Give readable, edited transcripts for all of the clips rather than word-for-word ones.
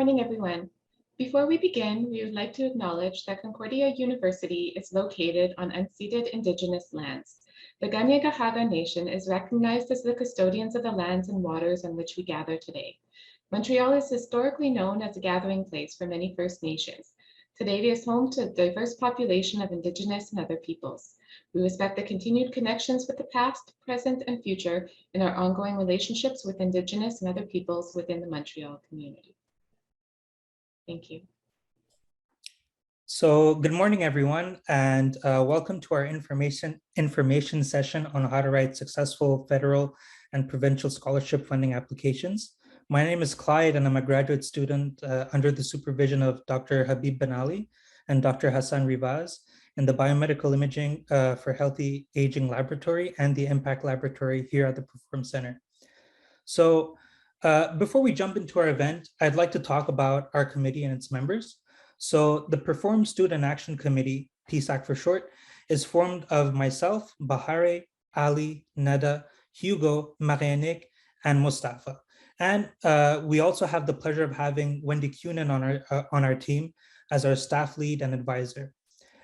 morning, everyone. Before we begin, we would like to acknowledge that Concordia University is located on unceded Indigenous lands. The Kanien'kehá:ka Nation is recognized as the custodians of the lands and waters on which we gather today. Montreal is historically known as a gathering place for many First Nations. Today, it is home to a diverse population of Indigenous and other peoples. We respect the continued connections with the past, present, and future in our ongoing relationships with Indigenous and other peoples within the Montreal community. Thank you. So good morning, everyone, and welcome to our information session on how to write successful federal and provincial scholarship funding applications. My name is Clyde, and I'm a graduate student under the supervision of Dr. Habib Ben Ali and Dr. Hassan Rivaz in the Biomedical Imaging for Healthy Aging Laboratory and the Impact Laboratory here at the Perform Center. So before we jump into our event, I'd like to talk about our committee and its members. So the Perform Student Action Committee, PSAC for short, is formed of myself, Bahare, Ali, Neda, Hugo, Marianique, and Mustafa. And we also have the pleasure of having Wendy Cunin on our team as our staff lead and advisor.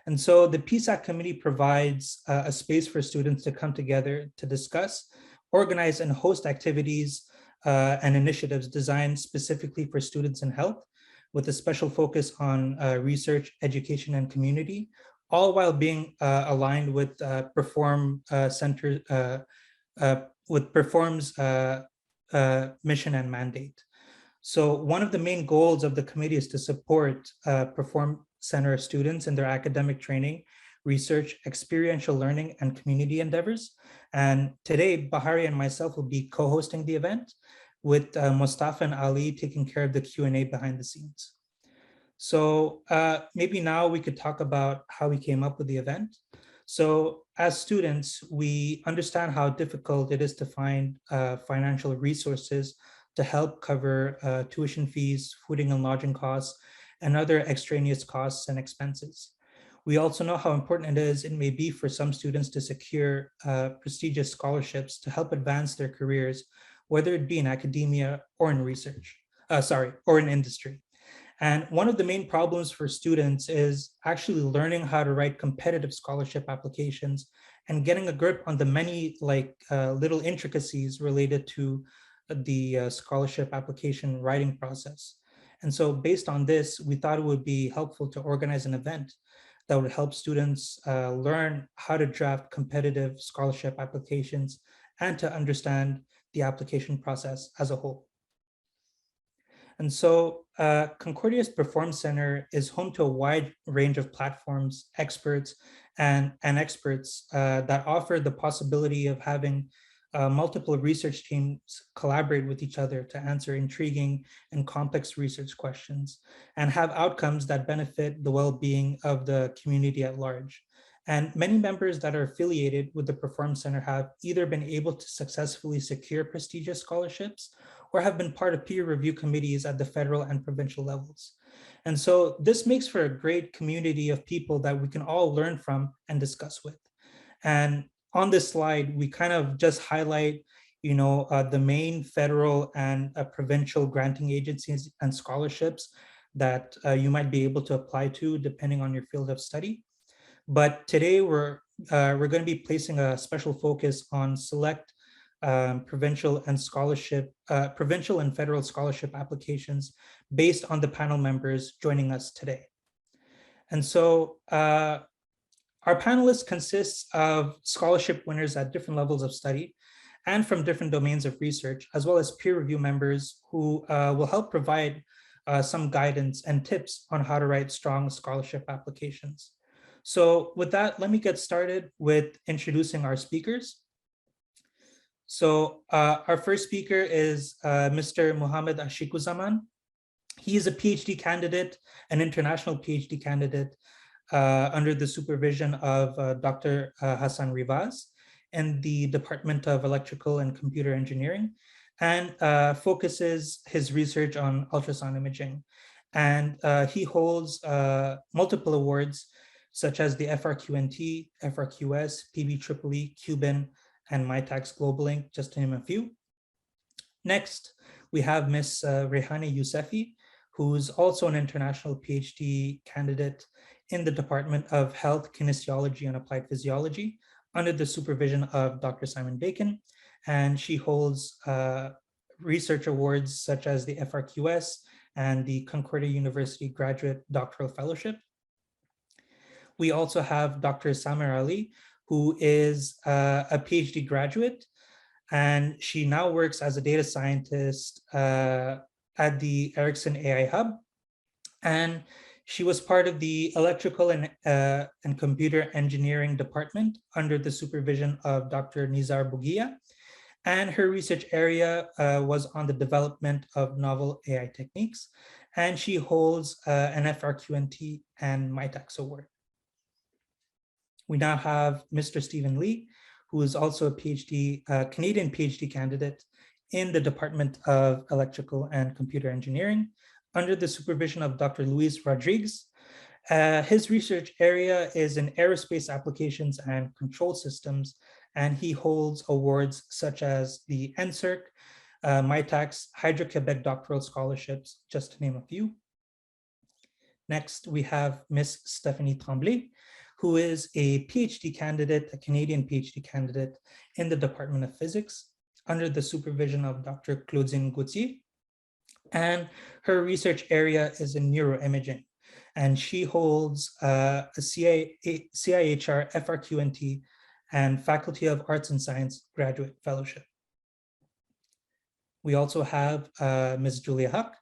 And so the PSAC committee provides a space for students to come together to discuss, organize, and host activities and initiatives designed specifically for students in health, with a special focus on research, education, and community, all while being aligned with Perform's mission and mandate. So one of the main goals of the committee is to support Perform Center students in their academic training, research, experiential learning, and community endeavors. And today, Bahari and myself will be co-hosting the event, with Mustafa and Ali taking care of the Q&A behind the scenes. So maybe now we could talk about how we came up with the event. So as students, we understand how difficult it is to find financial resources to help cover tuition fees, fooding and lodging costs, and other extraneous costs and expenses. We also know how important it may be for some students to secure prestigious scholarships to help advance their careers, whether it be in academia or in research, or in industry. And one of the main problems for students is actually learning how to write competitive scholarship applications and getting a grip on the many little intricacies related to the scholarship application writing process. And so based on this, we thought it would be helpful to organize an event that would help students learn how to draft competitive scholarship applications and to understand the application process as a whole. And so Concordia's Perform Center is home to a wide range of platforms, experts, and experts that offer the possibility of having multiple research teams collaborate with each other to answer intriguing and complex research questions and have outcomes that benefit the well-being of the community at large. And many members that are affiliated with the Perform Center have either been able to successfully secure prestigious scholarships or have been part of peer review committees at the federal and provincial levels. And so this makes for a great community of people that we can all learn from and discuss with. And on this slide, we kind of just highlight, the main federal and provincial granting agencies and scholarships that you might be able to apply to depending on your field of study. But today we're going to be placing a special focus on select provincial and federal scholarship applications based on the panel members joining us today. And so our panelists consist of scholarship winners at different levels of study and from different domains of research, as well as peer review members who will help provide some guidance and tips on how to write strong scholarship applications. So with that, let me get started with introducing our speakers. So our first speaker is Mr. Muhammad Ashikuzaman. He is a PhD candidate, an international PhD candidate under the supervision of Dr. Hassan Rivaz in the Department of Electrical and Computer Engineering, and focuses his research on ultrasound imaging. And he holds multiple awards such as the FRQNT, FRQS, PBEEE, Cuban, and MyTax Global Link, just to name a few. Next, we have Ms. Rehane Yousefi, who's also an international PhD candidate in the Department of Health, Kinesiology, and Applied Physiology under the supervision of Dr. Simon Bacon. And she holds research awards such as the FRQS and the Concordia University Graduate Doctoral Fellowship. We also have Dr. Samer Ali, who is a PhD graduate, and she now works as a data scientist at the Ericsson AI Hub. And she was part of the electrical and computer engineering department under the supervision of Dr. Nizar Bugia. And her research area was on the development of novel AI techniques. And she holds an FRQNT and MITAX award. We now have Mr. Stephen Lee, who is also a PhD, Canadian PhD candidate in the Department of Electrical and Computer Engineering under the supervision of Dr. Luis Rodriguez. His research area is in aerospace applications and control systems, and he holds awards such as the NSERC, MITAX, Hydro-Quebec doctoral scholarships, just to name a few. Next, we have Miss Stephanie Tremblay, who is a PhD candidate, a Canadian PhD candidate in the Department of Physics under the supervision of Dr. Claudine Gauthier. And her research area is in neuroimaging. And she holds a CIHR FRQNT and Faculty of Arts and Science Graduate Fellowship. We also have Ms. Julia Huck,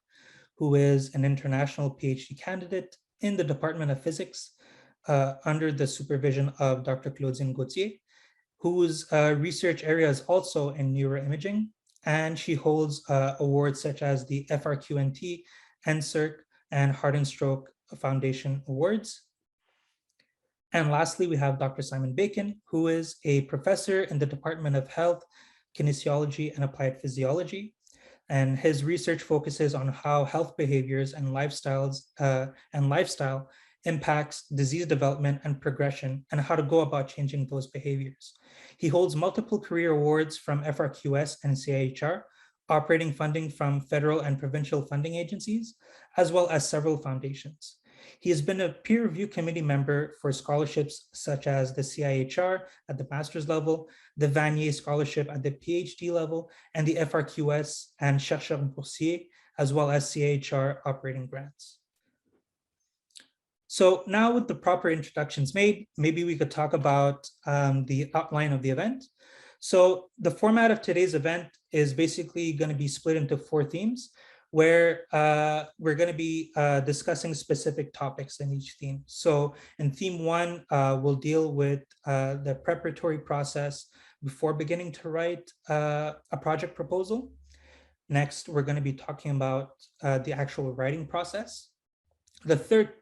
who is an international PhD candidate in the Department of Physics under the supervision of Dr. Claudine Gauthier, whose research area is also in neuroimaging, and she holds awards such as the FRQNT, NSERC, and Heart and Stroke Foundation Awards. And lastly, we have Dr. Simon Bacon, who is a professor in the Department of Health, Kinesiology, and Applied Physiology. And his research focuses on how health behaviors and lifestyle impacts disease development and progression, and how to go about changing those behaviors. He holds multiple career awards from FRQS and CIHR, operating funding from federal and provincial funding agencies, as well as several foundations. He has been a peer review committee member for scholarships such as the CIHR at the master's level, the Vanier Scholarship at the PhD level, and the FRQS and Chercheur Boursier, as well as CIHR operating grants. So now with the proper introductions made, maybe we could talk about the outline of the event. So the format of today's event is basically going to be split into 4 themes, where we're going to be discussing specific topics in each theme. So in theme 1, we'll deal with the preparatory process before beginning to write a project proposal. Next, we're going to be talking about the actual writing process. The third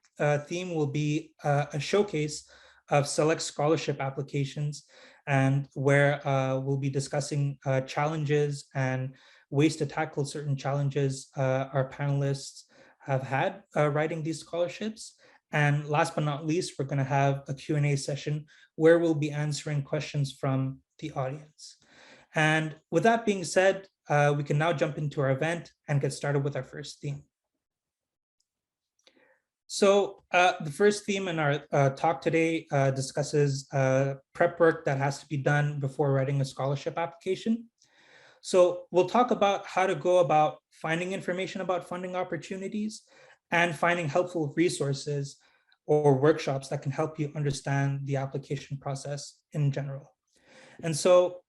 theme will be a showcase of select scholarship applications, and where we'll be discussing challenges and ways to tackle certain challenges our panelists have had writing these scholarships. And last but not least, we're going to have a Q&A session where we'll be answering questions from the audience. And with that being said, we can now jump into our event and get started with our first theme. So the first theme in our talk today discusses prep work that has to be done before writing a scholarship application. So we'll talk about how to go about finding information about funding opportunities and finding helpful resources or workshops that can help you understand the application process in general. And so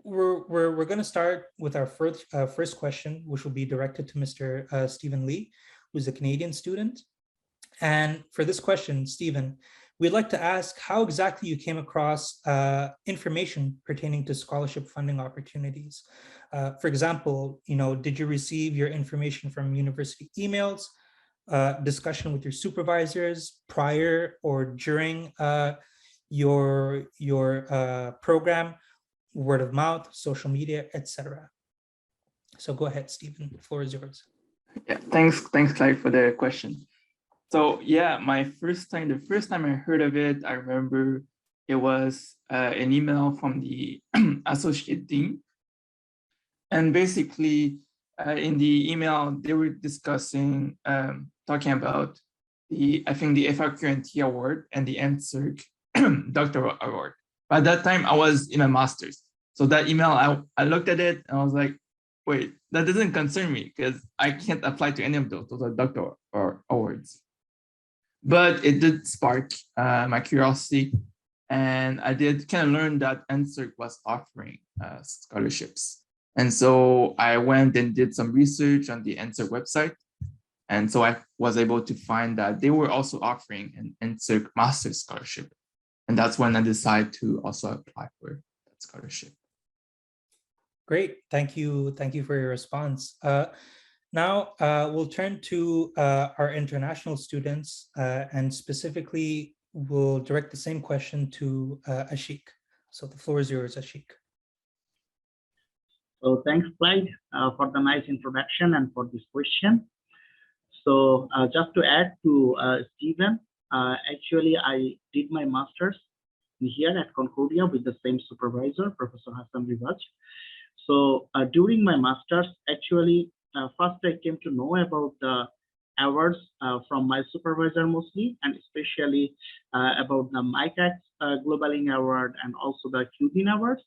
we're going to start with our first question, which will be directed to Mr. Stephen Lee, who's a Canadian student. And for this question, Stephen, we'd like to ask how exactly you came across information pertaining to scholarship funding opportunities. For example, did you receive your information from university emails, discussion with your supervisors prior or during your program, word of mouth, social media, etc.? So go ahead, Stephen, the floor is yours. Yeah, thanks, Clyde, for the question. So yeah, the first time I heard of it, I remember it was an email from the associate dean. And basically, in the email, they were discussing, talking about I think the FRQNT award and the NSERC doctoral award. By that time, I was in a master's. So that email, I looked at it and I was like, wait, that doesn't concern me because I can't apply to any of those. Those are doctoral awards. But it did spark my curiosity. And I did kind of learn that NSERC was offering scholarships. And so I went and did some research on the NSERC website. And so I was able to find that they were also offering an NSERC master's scholarship. And that's when I decided to also apply for that scholarship. Great, thank you for your response. Now we'll turn to our international students, and specifically we'll direct the same question to Ashik. So the floor is yours, Ashik. So thanks, Clyde, for the nice introduction and for this question. So just to add to Stephen, actually I did my master's here at Concordia with the same supervisor, Professor Hassan Rivaj. So during my master's, actually, first I came to know about the awards from my supervisor mostly, and especially about the MICAX Globaling Award and also the CUBIN Awards.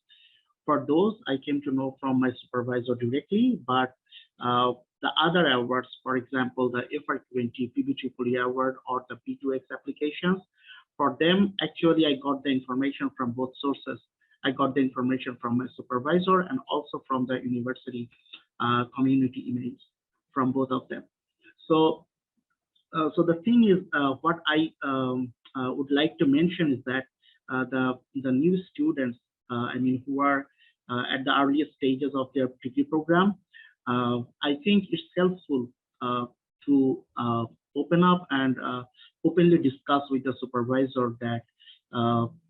For those, I came to know from my supervisor directly, but the other awards, for example, the FRQNT PBEEE Award or the P2X applications, for them, actually, I got the information from both sources. I got the information from my supervisor and also from the university community emails from both of them. So, so the thing is, what I would like to mention is that the new students, I mean, who are at the earliest stages of their degree program, I think it's helpful to open up and openly discuss with the supervisor that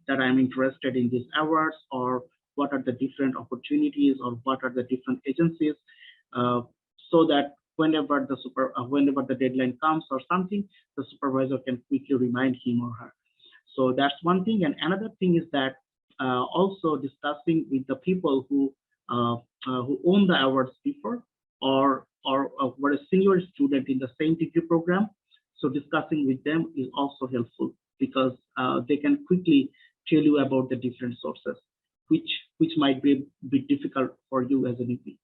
that I'm interested in these awards, or what are the different opportunities, or what are the different agencies, so that whenever the deadline comes or something, the supervisor can quickly remind him or her. So that's one thing. And another thing is that also discussing with the people who own the awards before, or were a senior student in the same degree program. So discussing with them is also helpful, because they can quickly tell you about the different sources, which might be a bit difficult for you as a VP.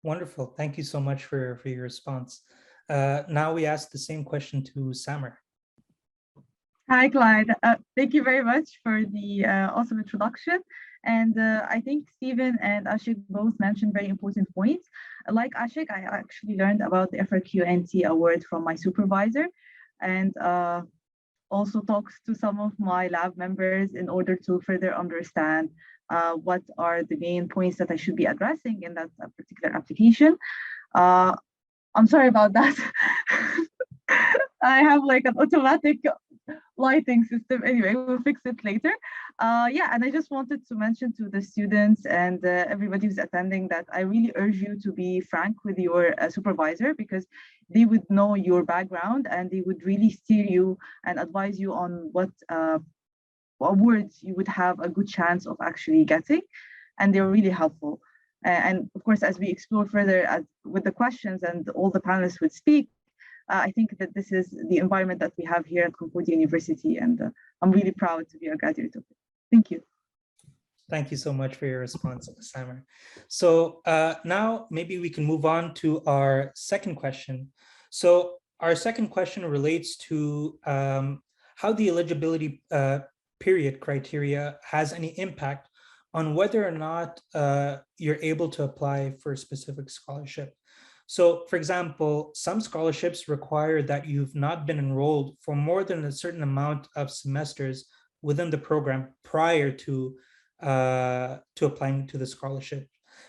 Wonderful. Thank you so much for your response. Now we ask the same question to Samer. Hi, Clyde. Thank you very much for the awesome introduction. And I think Stephen and Ashik both mentioned very important points. Like Ashik, I actually learned about the FRQNT award from my supervisor, and also talked to some of my lab members in order to further understand what are the main points that I should be addressing in that particular application. I'm sorry about that. I have like an automatic lighting system. Anyway, we'll fix it later. Yeah, and I just wanted to mention to the students and everybody who's attending that I really urge you to be frank with your supervisor, because they would know your background and they would really steer you and advise you on what awards you would have a good chance of actually getting. And they're really helpful. And of course, as we explore further with the questions and all the panelists would speak, I think that this is the environment that we have here at Concordia University, and I'm really proud to be a graduate of it. Thank you. Thank you so much for your response, Samer. So now maybe we can move on to our second question. So our second question relates to how the eligibility period criteria has any impact on whether or not you're able to apply for a specific scholarship. So, for example, some scholarships require that you've not been enrolled for more than a certain amount of semesters within the program prior to applying to the scholarship.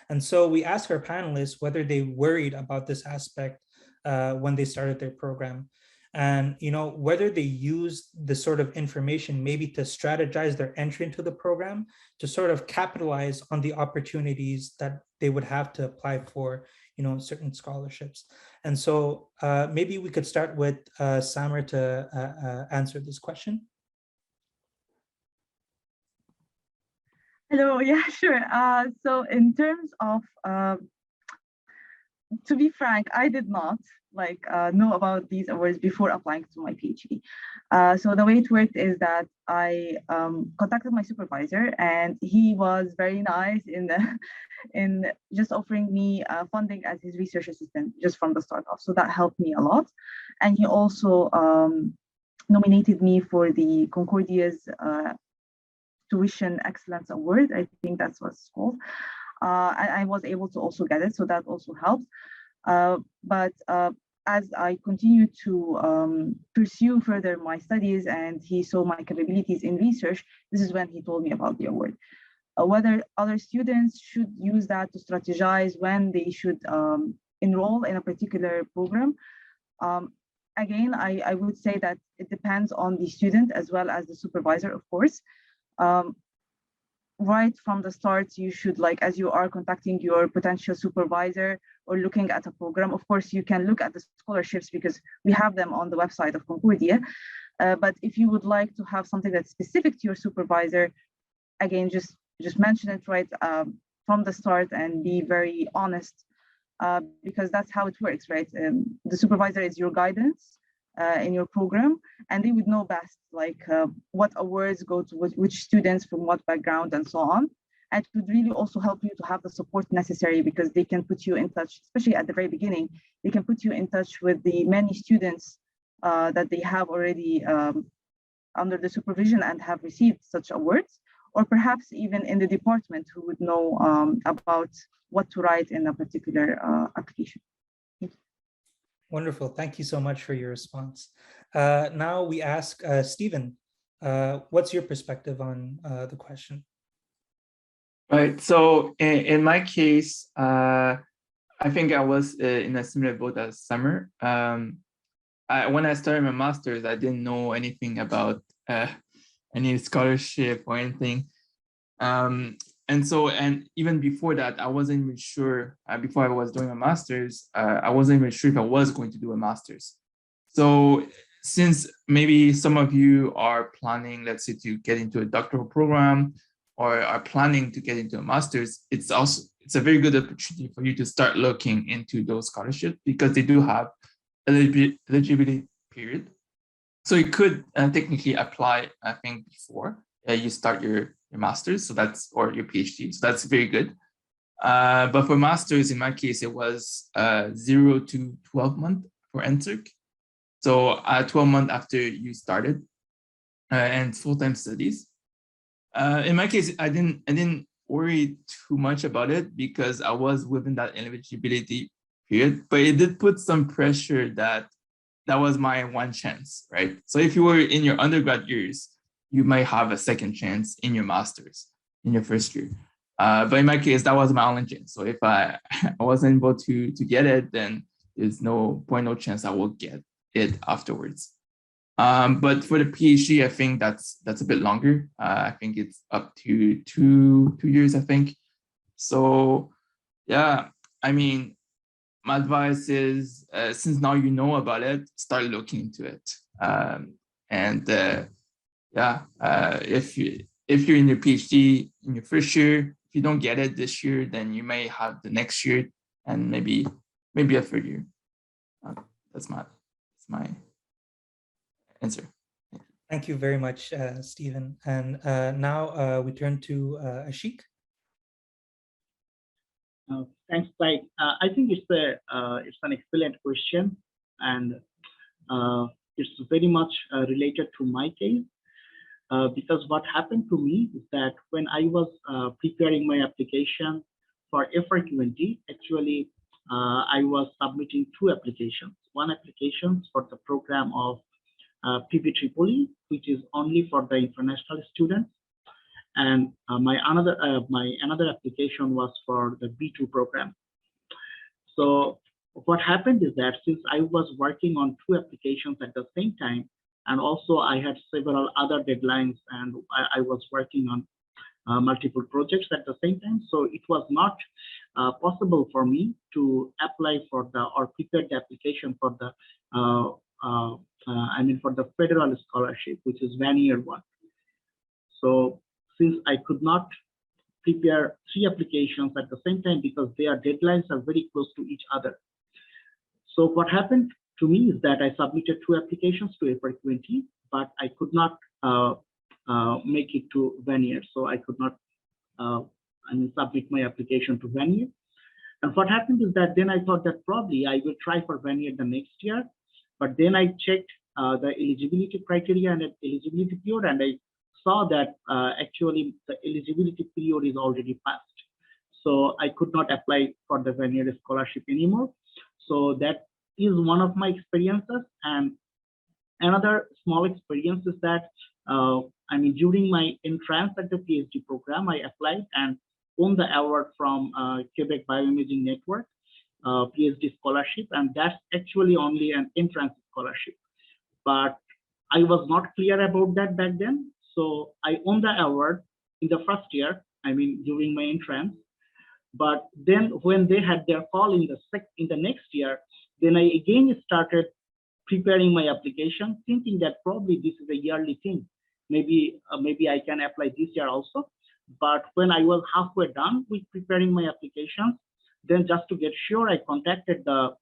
And so we asked our panelists whether they worried about this aspect when they started their program, and whether they used this sort of information maybe to strategize their entry into the program, to sort of capitalize on the opportunities that they would have to apply for certain scholarships. And so maybe we could start with Samer to answer this question. Hello, yeah, sure. So in terms of to be frank, I did not know about these awards before applying to my PhD. So the way it worked is that I contacted my supervisor, and he was very nice in just offering me funding as his research assistant just from the start off. So that helped me a lot. And he also nominated me for the Concordia's Tuition Excellence Award. I think that's what it's called. And I was able to also get it, so that also helped. But as I continued to pursue further my studies and he saw my capabilities in research, this is when he told me about the award. Whether other students should use that to strategize when they should enroll in a particular program. Again, I would say that it depends on the student as well as the supervisor, of course. Right from the start, you should, as you are contacting your potential supervisor or looking at a program, of course, you can look at the scholarships because we have them on the website of Concordia. But if you would like to have something that's specific to your supervisor, again, just mention it right from the start and be very honest, because that's how it works, right? The supervisor is your guidance in your program, and they would know best what awards go to which students from what background and so on. And it would really also help you to have the support necessary, because they can put you in touch, especially at the very beginning, they can put you in touch with the many students that they have already under the supervision and have received such awards, or perhaps even in the department who would know about what to write in a particular application. Wonderful. Thank you so much for your response. Now we ask Stephen, what's your perspective on the question? Right. So in my case, I think I was in a similar boat as Summer. When I started my master's, I didn't know anything about any scholarship or anything. And even before that, I wasn't even sure, before I was doing a master's, I wasn't even sure if I was going to do a master's. So since maybe some of you are planning, let's say, to get into a doctoral program or are planning to get into a master's, it's a very good opportunity for you to start looking into those scholarships, because they do have eligibility period. So you could technically apply, I think, before you start your master's, or your PhD. So that's very good. But for master's, in my case, it was 0 to 12 months for NSERC. So 12 months after you started and full-time studies. In my case, I didn't worry too much about it because I was within that eligibility period, but it did put some pressure that was my one chance, right? So if you were in your undergrad years, you might have a second chance in your master's in your first year. But in my case, that was my only chance. So if I wasn't able to get it, then there's no chance I will get it afterwards. But for the PhD, I think that's a bit longer. I think it's up to two years, I think. So yeah, I mean, my advice is, since now you know about it, start looking into it. If you're in your PhD in your first year, if you don't get it this year, then you may have the next year and maybe a third year. That's my answer. Thank you very much, Stephen. And now we turn to Ashik. Thanks, Mike. I think it's an excellent question, and it's very much related to my case. Because what happened to me is that when I was preparing my application for FRQS, actually, I was submitting two applications. One application for the program of PPAC, which is only for the international students, and my another application was for the B2 program. So what happened is that since I was working on two applications at the same time, and also I had several other deadlines, and I was working on multiple projects at the same time. So it was not possible for me to apply for or prepare the application for the for the federal scholarship, which is 1 year one. So since I could not prepare 3 applications at the same time because their deadlines are very close to each other. So what happened to me is that I submitted 2 applications to FRQS, but I could not make it to Vanier. So I could not submit my application to Vanier. And what happened is that then I thought that probably I will try for Vanier the next year. But then I checked the eligibility criteria and eligibility period, and I saw that actually the eligibility period is already passed. So I could not apply for the Vanier scholarship anymore. So that is one of my experiences. And another small experience is that during my entrance at the PhD program, I applied and won the award from Quebec Bioimaging Network PhD scholarship, and that's actually only an entrance scholarship. But I was not clear about that back then, so I won the award in the first year. During my entrance. But then when they had their call in the next year, then I again started preparing my application, thinking that probably this is a yearly thing. Maybe I can apply this year also. But when I was halfway done with preparing my application, then just to get sure, I contacted the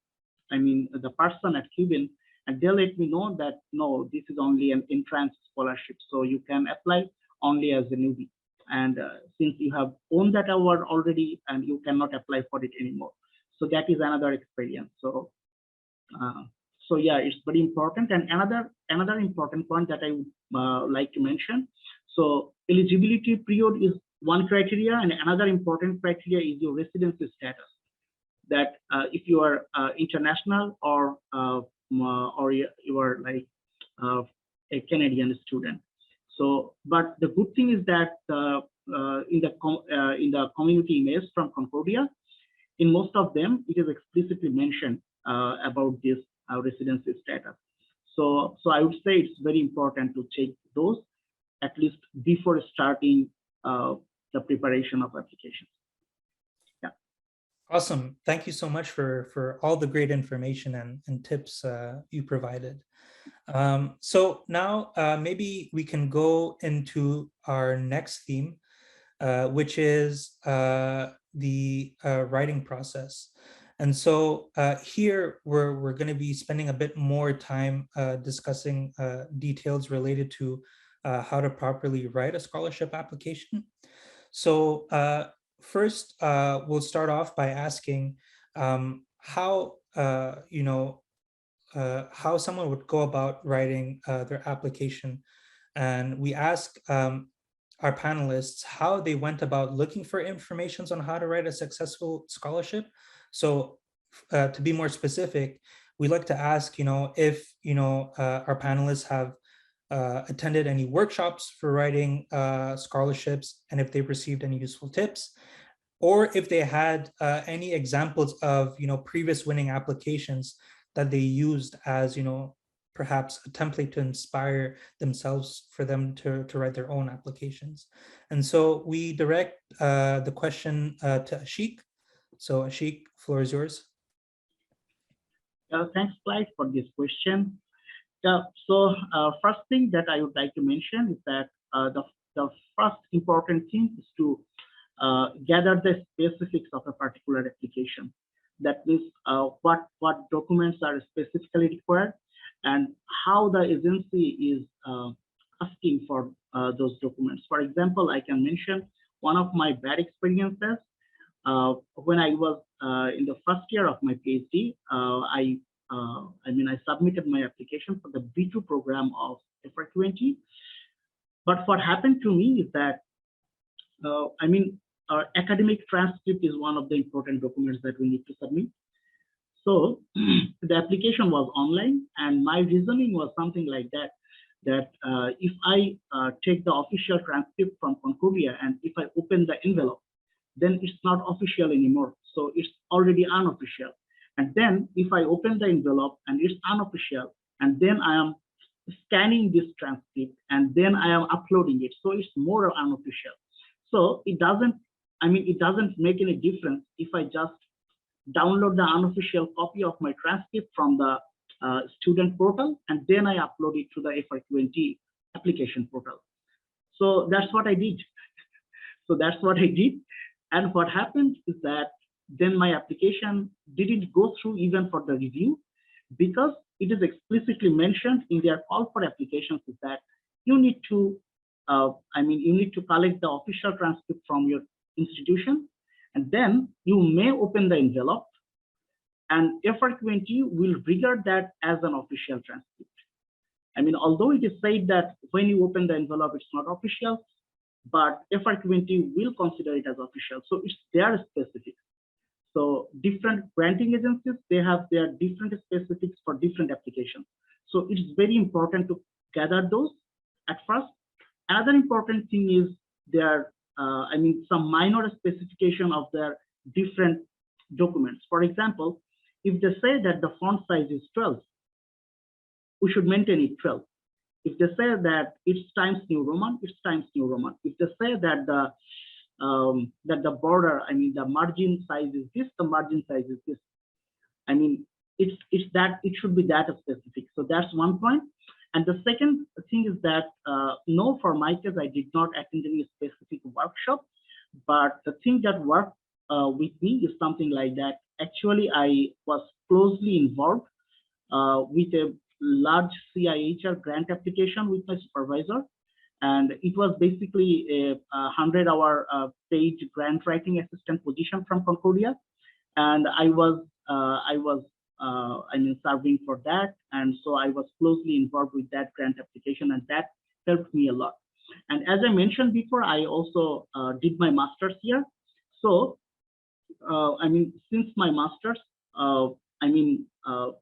person at Cuban, and they let me know that no, this is only an entrance scholarship, so you can apply only as a newbie. And since you have won that award already, and you cannot apply for it anymore. So that is another experience. So yeah, it's very important. And another important point that I would like to mention. So eligibility period is one criteria, and another important criteria is your residency status. That if you are international or you are like a Canadian student. So, but the good thing is that in the community emails from Concordia, in most of them, it is explicitly mentioned about this residency status. So I would say it's very important to check those at least before starting the preparation of applications. Yeah. Awesome. Thank you so much for all the great information and tips you provided. So now maybe we can go into our next theme, which is the writing process. And so here we're going to be spending a bit more time discussing details related to how to properly write a scholarship application. So first, we'll start off by asking how how someone would go about writing their application. And we ask our panelists how they went about looking for information on how to write a successful scholarship. So to be more specific, we like to ask, if, our panelists have attended any workshops for writing scholarships, and if they've received any useful tips, or if they had any examples of, previous winning applications that they used as, perhaps a template to inspire themselves for them to write their own applications. And so we direct the question to Ashik. So Ashik, floor is yours. Thanks, Clyde, for this question. So first thing that I would like to mention is that the first important thing is to gather the specifics of a particular application. That means what documents are specifically required and how the agency is asking for those documents. For example, I can mention one of my bad experiences. When I was in the first year of my PhD, I submitted my application for the B2 program of FRQS. But what happened to me is that, our academic transcript is one of the important documents that we need to submit. So the application was online, and my reasoning was something like that if I take the official transcript from Concordia and if I open the envelope, then it's not official anymore. So it's already unofficial. And then if I open the envelope and it's unofficial, and then I am scanning this transcript and then I am uploading it, so it's more unofficial. So it doesn't make any difference if I just download the unofficial copy of my transcript from the student portal and then I upload it to the FRQS application portal. So that's what I did. So that's what I did. And what happened is that then my application didn't go through even for the review, because it is explicitly mentioned in their call for applications is that you need to, you need to collect the official transcript from your institution, and then you may open the envelope, and FRQNT will regard that as an official transcript. Although it is said that when you open the envelope, it's not official, but FRQNT will consider it as official. So it's their specific. So different granting agencies, they have their different specifics for different applications. So it's very important to gather those at first. Another important thing is their, some minor specification of their different documents. For example, if they say that the font size is 12, we should maintain it 12. If they say that it's Times New Roman, it's Times New Roman. If they say that the border, the margin size is this, the margin size is this. It's that it should be that specific. So that's one point. And the second thing is that no, for my case, I did not attend any specific workshop, but the thing that worked with me is something like that. Actually, I was closely involved with a large CIHR grant application with my supervisor. And it was basically a 100-hour paid grant writing assistant position from Concordia. And I was serving for that. And so I was closely involved with that grant application, and that helped me a lot. And as I mentioned before, I also did my master's here. So, since my master's,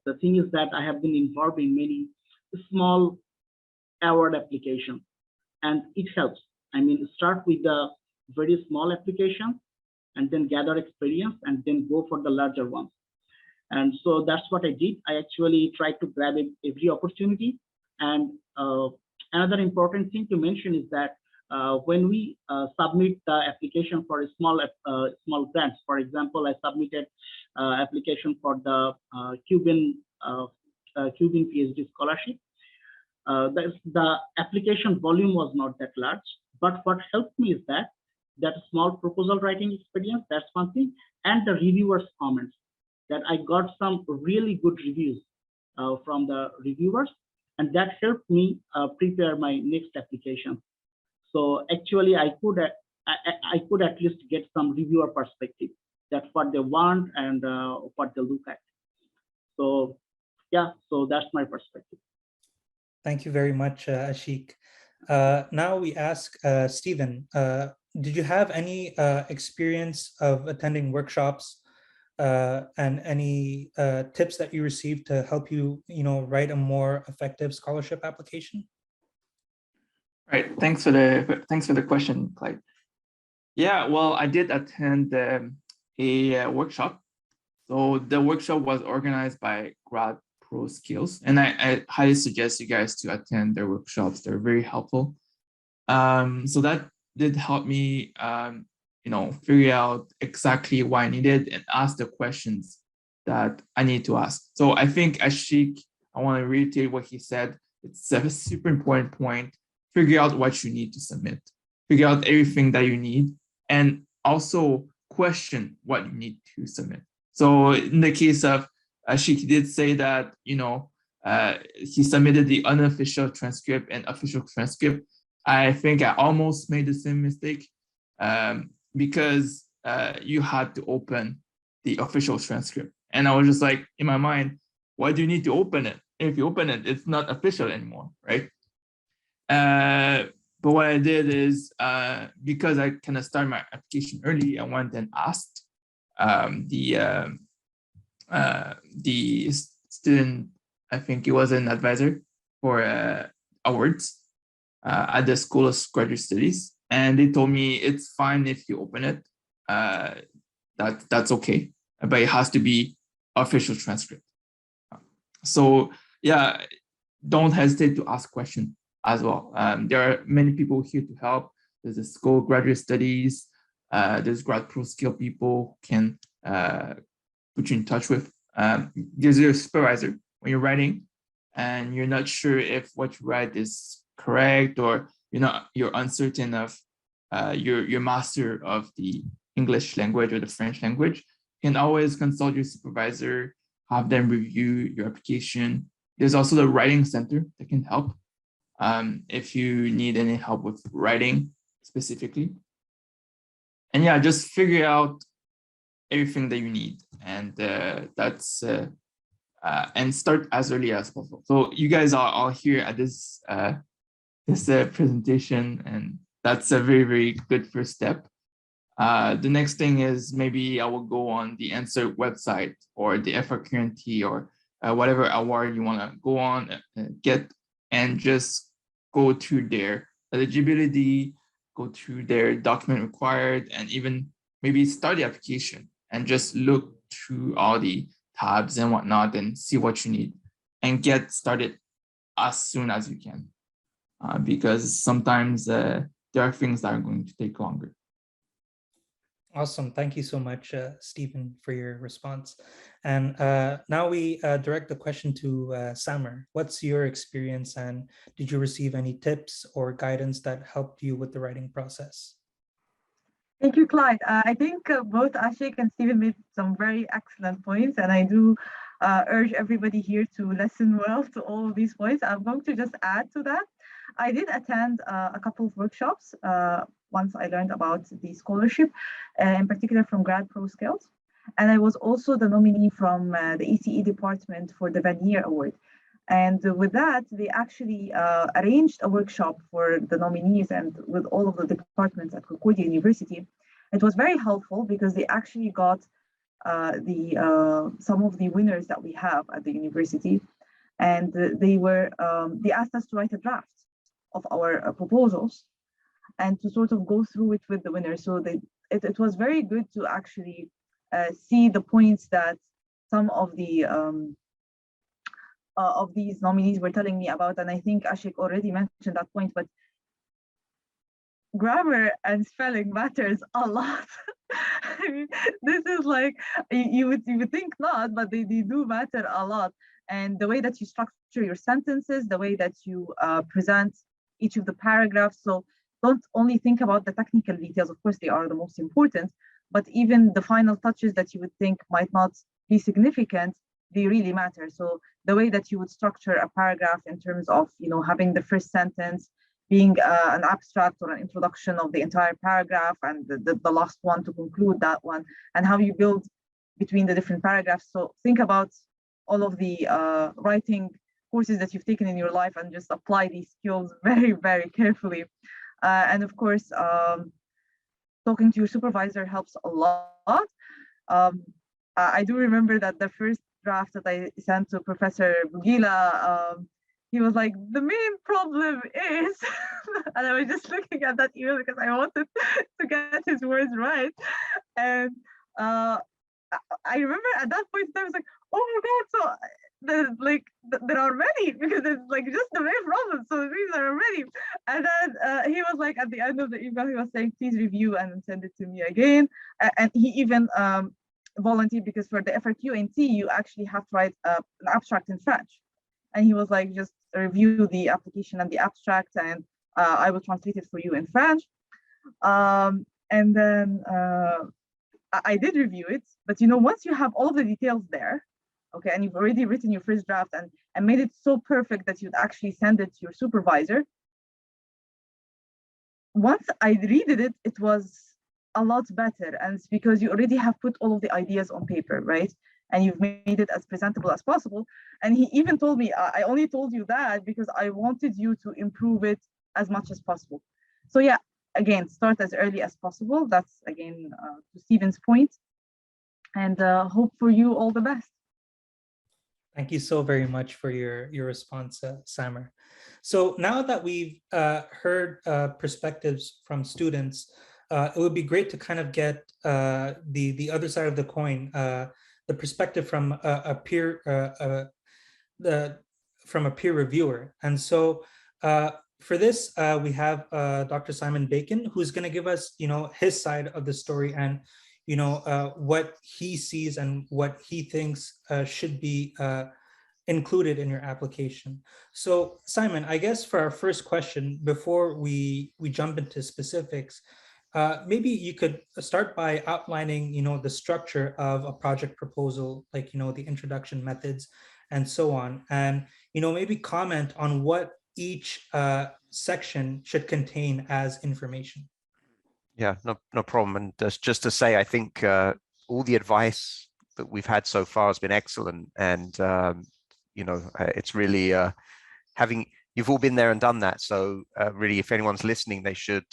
the thing is that I have been involved in many small award applications, and it helps. Start with the very small application and then gather experience and then go for the larger ones. And so that's what I did. I actually tried to grab every opportunity. And another important thing to mention is that when we submit the application for a small grants, for example, I submitted application for the Cuban PhD scholarship. The application volume was not that large, but what helped me is that small proposal writing experience, that's one thing, and the reviewers' comments, that I got some really good reviews from the reviewers, and that helped me prepare my next application. So actually, I could at least get some reviewer perspective. That's what they want and what they look at. So yeah, so that's my perspective. Thank you very much, Ashik. Now we ask Stephen, did you have any experience of attending workshops and any tips that you received to help you, write a more effective scholarship application? Right. Thanks for the question, Clyde. Yeah, well, I did attend a workshop. So the workshop was organized by Grad Pro Skills, and I highly suggest you guys to attend their workshops. They're very helpful. So that did help me, figure out exactly what I needed and ask the questions that I need to ask. So I think Ashik, I want to reiterate what he said. It's a super important point. Figure out what you need to submit. Figure out everything that you need, and also question what you need to submit. So in the case of Ashik, did say that, he submitted the unofficial transcript and official transcript. I think I almost made the same mistake because you had to open the official transcript. And I was just like, in my mind, why do you need to open it? If you open it, it's not official anymore, right? But what I did is, because I kind of started my application early, I went and asked the student, I think he was an advisor for awards at the School of Graduate Studies, and they told me it's fine if you open it. That's okay, but it has to be official transcript. So yeah, don't hesitate to ask questions as well. There are many people here to help. There's a School of Graduate Studies. There's Grad Pro Skill people who can put you in touch with. There's your supervisor when you're writing and you're not sure if what you write is correct, or you're uncertain of your master of the English language or the French language, you can always consult your supervisor, have them review your application. There's also the writing center that can help if you need any help with writing specifically. And yeah, just figure out everything that you need, and and start as early as possible. So you guys are all here at this presentation, and that's a very, very good first step. The next thing is maybe I will go on the answer website or the FRQNT or whatever award you want to go on, get, and just go through their eligibility, go through their document required, and even maybe start the application and just look through all the tabs and whatnot and see what you need and get started as soon as you can. Because sometimes there are things that are going to take longer. Awesome. Thank you so much, Stephen, for your response. And now we direct the question to Samer. What's your experience, and did you receive any tips or guidance that helped you with the writing process? Thank you, Clyde. I think both Ashik and Stephen made some very excellent points, and I do urge everybody here to listen well to all of these points. I'm going to just add to that. I did attend a couple of workshops once I learned about the scholarship, in particular from Grad Pro Skills. And I was also the nominee from the ECE department for the Vanier Award. And with that, they actually arranged a workshop for the nominees and with all of the departments at Concordia University. It was very helpful because they actually got some of the winners that we have at the university, and they asked us to write a draft of our proposals and to sort of go through it with the winners. So it was very good to actually see the points that some of these nominees were telling me about, and I think Ashik already mentioned that point, but grammar and spelling matters a lot. I mean, this is like, you would think not, but they do matter a lot. And the way that you structure your sentences, the way that you present each of the paragraphs. So don't only think about the technical details, of course they are the most important, but even the final touches that you would think might not be significant, they really matter. So the way that you would structure a paragraph in terms of, having the first sentence being an abstract or an introduction of the entire paragraph, and the last one to conclude that one, and how you build between the different paragraphs. So think about all of the writing courses that you've taken in your life and just apply these skills very, very carefully. And of course, talking to your supervisor helps a lot. I do remember that the first draft that I sent to Professor Bugila, he was like, the main problem is, and I was just looking at that email because I wanted to get his words right. And I remember at that point, I was like, oh my God, so there are many, because it's like just the main problem. So these are many. And then he was like, at the end of the email, he was saying, please review and send it to me again. And he even volunteered, because for the FRQNT, you actually have to write an abstract in French. And he was like, just review the application and the abstract, and I will translate it for you in French. And then I did review it, but once you have all the details there, okay, and you've already written your first draft and made it so perfect that you'd actually send it to your supervisor, once I read it, it was a lot better. And it's because you already have put all of the ideas on paper, right? And you've made it as presentable as possible. And he even told me, I only told you that because I wanted you to improve it as much as possible. So yeah, again, start as early as possible. That's again, to Stephen's point. And hope for you all the best. Thank you so very much for your response, Samer. So now that we've heard perspectives from students, it would be great to kind of get the other side of the coin, the perspective from a peer reviewer. And so for this, we have Dr. Simon Bacon, who's going to give us, his side of the story and, what he sees and what he thinks should be included in your application. So Simon, I guess for our first question, before we jump into specifics, maybe you could start by outlining, the structure of a project proposal, like, the introduction methods and so on. And, maybe comment on what each section should contain as information. Yeah, no problem. And just to say, I think all the advice that we've had so far has been excellent. And, it's really you've all been there and done that. So really, if anyone's listening, they should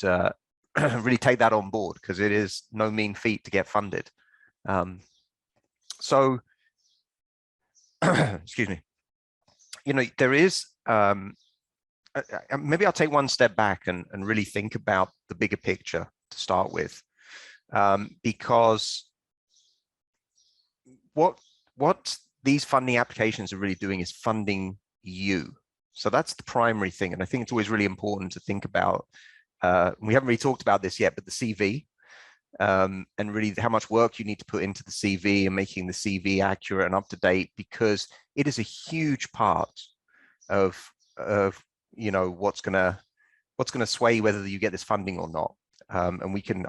really take that on board, because it is no mean feat to get funded. So, excuse me, there is, maybe I'll take one step back and really think about the bigger picture to start with, because what these funding applications are really doing is funding you. So that's the primary thing. And I think it's always really important to think about, we haven't really talked about this yet, but the CV, and really how much work you need to put into the CV and making the CV accurate and up to date, because it is a huge part of what's gonna sway whether you get this funding or not. And we can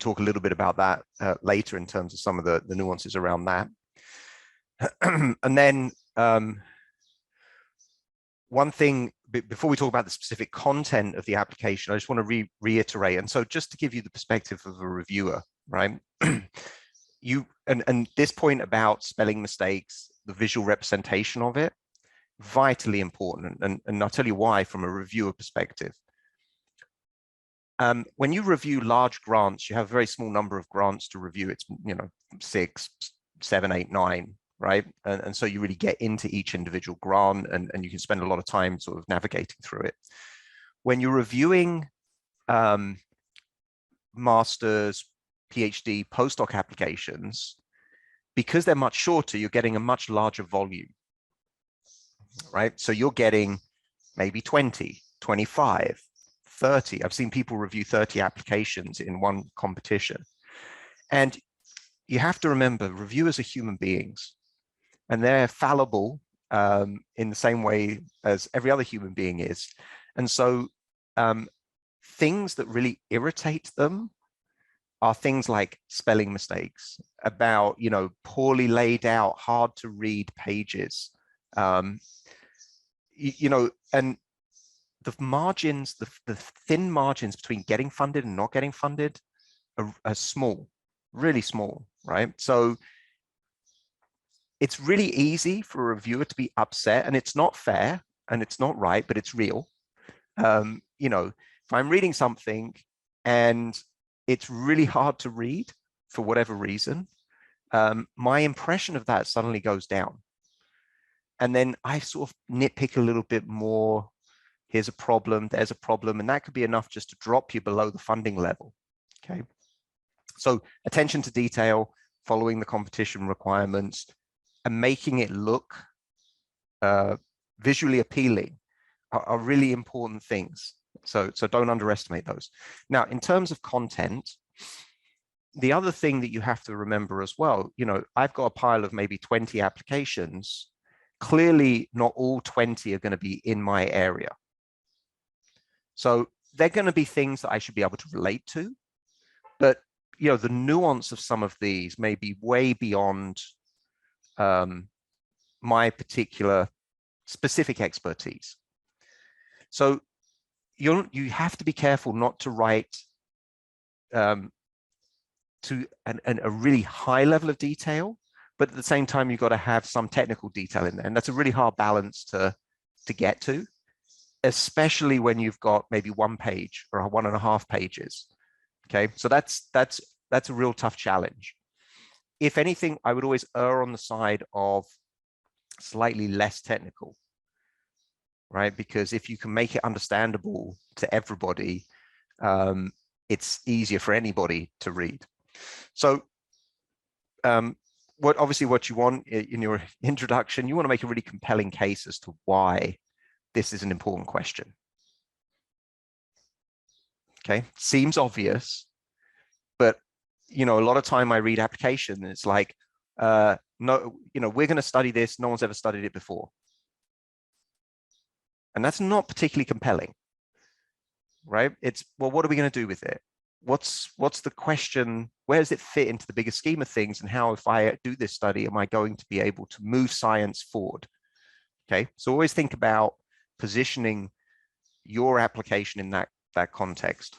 talk a little bit about that later in terms of some of the nuances around that. And then one thing before we talk about the specific content of the application, I just want to reiterate. And so just to give you the perspective of a reviewer, right? And this point about spelling mistakes, the visual representation of it, vitally important. And I'll tell you why from a reviewer perspective. When you review large grants, you have a very small number of grants to review. It's 6, 7, 8, 9. Right. And so you really get into each individual grant, and you can spend a lot of time sort of navigating through it. When you're reviewing master's, PhD, postdoc applications, because they're much shorter, you're getting a much larger volume. Right. So you're getting maybe 20, 25, 30. I've seen people review 30 applications in one competition. And you have to remember, reviewers are human beings. And they're fallible in the same way as every other human being is. And so things that really irritate them are things like spelling mistakes, about, poorly laid out, hard to read pages, and the margins, the thin margins between getting funded and not getting funded are small, really small, right? So it's really easy for a reviewer to be upset, and it's not fair and it's not right, but it's real. If I'm reading something and it's really hard to read for whatever reason, my impression of that suddenly goes down. And then I sort of nitpick a little bit more. Here's a problem, there's a problem, and that could be enough just to drop you below the funding level. Okay. So attention to detail, following the competition requirements, and making it look visually appealing are really important things. So don't underestimate those. Now, in terms of content, the other thing that you have to remember as well, I've got a pile of maybe 20 applications. Clearly, not all 20 are going to be in my area. So they're going to be things that I should be able to relate to. But, the nuance of some of these may be way beyond my particular specific expertise. So you have to be careful not to write to a really high level of detail, but at the same time, you've got to have some technical detail in there. And that's a really hard balance to get to, especially when you've got maybe 1 page or 1.5 pages. Okay, so that's a real tough challenge. If anything, I would always err on the side of slightly less technical, right? Because if you can make it understandable to everybody, it's easier for anybody to read. So what you want in your introduction, you want to make a really compelling case as to why this is an important question. Okay, seems obvious, but a lot of time I read application and it's like, no, we're going to study this. No one's ever studied it before. And that's not particularly compelling, right? It's, well, what are we going to do with it? What's the question? Where does it fit into the bigger scheme of things? And how, if I do this study, am I going to be able to move science forward? Okay, so always think about positioning your application in that context.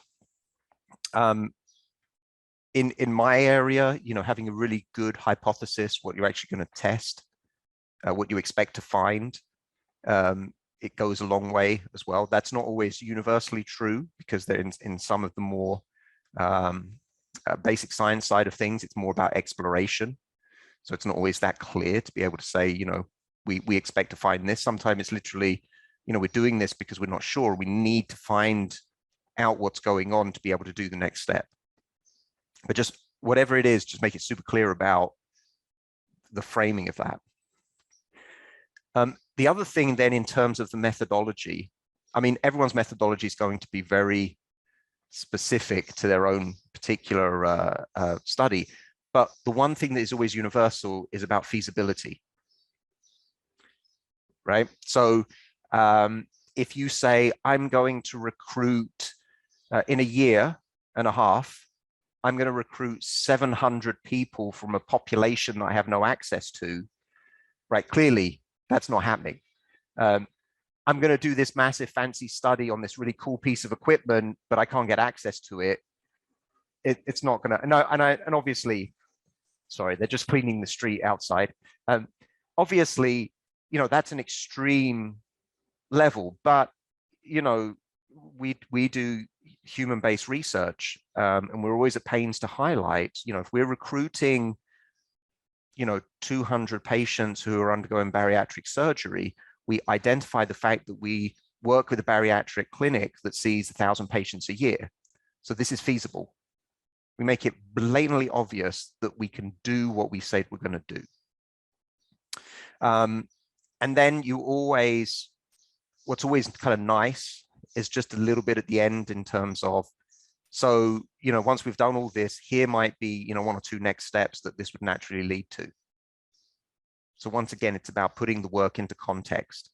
In my area, having a really good hypothesis, what you're actually going to test, what you expect to find, it goes a long way as well. That's not always universally true, because they're in some of the more basic science side of things, it's more about exploration. So it's not always that clear to be able to say, we expect to find this. Sometimes it's literally, we're doing this because we're not sure. We need to find out what's going on to be able to do the next step. But just whatever it is, just make it super clear about the framing of that. The other thing then, in terms of the methodology, I mean, everyone's methodology is going to be very specific to their own particular study. But the one thing that is always universal is about feasibility, right? So if you say, I'm going to recruit in a year and a half, I'm going to recruit 700 people from a population that I have no access to, right? Clearly, that's not happening. I'm going to do this massive fancy study on this really cool piece of equipment, but I can't get access to it. It's not going to, and obviously, sorry, they're just cleaning the street outside. Obviously, that's an extreme level, but, we do human-based research, and we're always at pains to highlight, if we're recruiting, 200 patients who are undergoing bariatric surgery, we identify the fact that we work with a bariatric clinic that sees 1,000 patients a year. So this is feasible. We make it blatantly obvious that we can do what we said we're going to do. And then what's always kind of nice is just a little bit at the end in terms of, so, once we've done all this, here might be, 1 or 2 next steps that this would naturally lead to. So once again, it's about putting the work into context.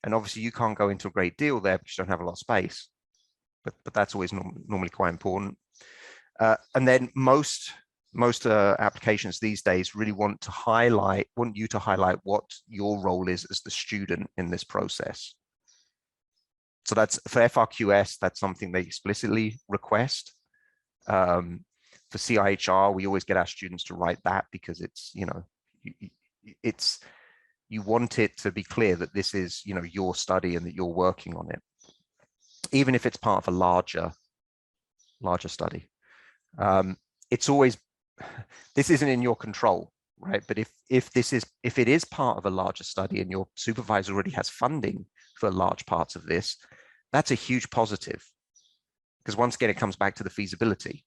And obviously you can't go into a great deal there because you don't have a lot of space, but that's always normally quite important. And then most applications these days really want you to highlight what your role is as the student in this process. So that's for FRQS, that's something they explicitly request. For CIHR, we always get our students to write that because it's, you want it to be clear that this is, your study and that you're working on it, even if it's part of a larger study. It's always, this isn't in your control, right? But if it is part of a larger study and your supervisor already has funding for large parts of this, that's a huge positive, because once again, it comes back to the feasibility,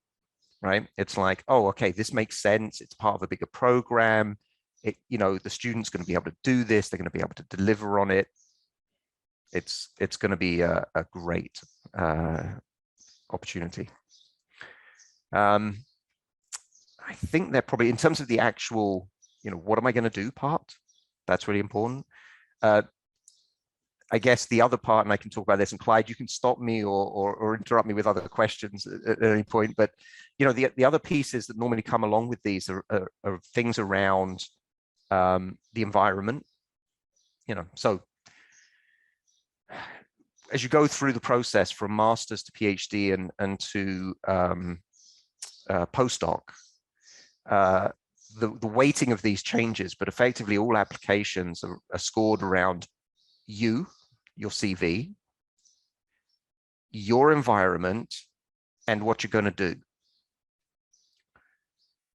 right? It's like, oh, okay, this makes sense. It's part of a bigger program. The student's going to be able to do this. They're going to be able to deliver on it. It's going to be a great opportunity. I think they're probably, in terms of the actual, what am I going to do part, that's really important. I guess the other part, and I can talk about this, and Clyde, you can stop me or interrupt me with other questions at any point, but the other pieces that normally come along with these are things around the environment. So as you go through the process from master's to PhD and to postdoc, the weighting of these changes, but effectively all applications are scored around your CV, your environment, and what you're going to do.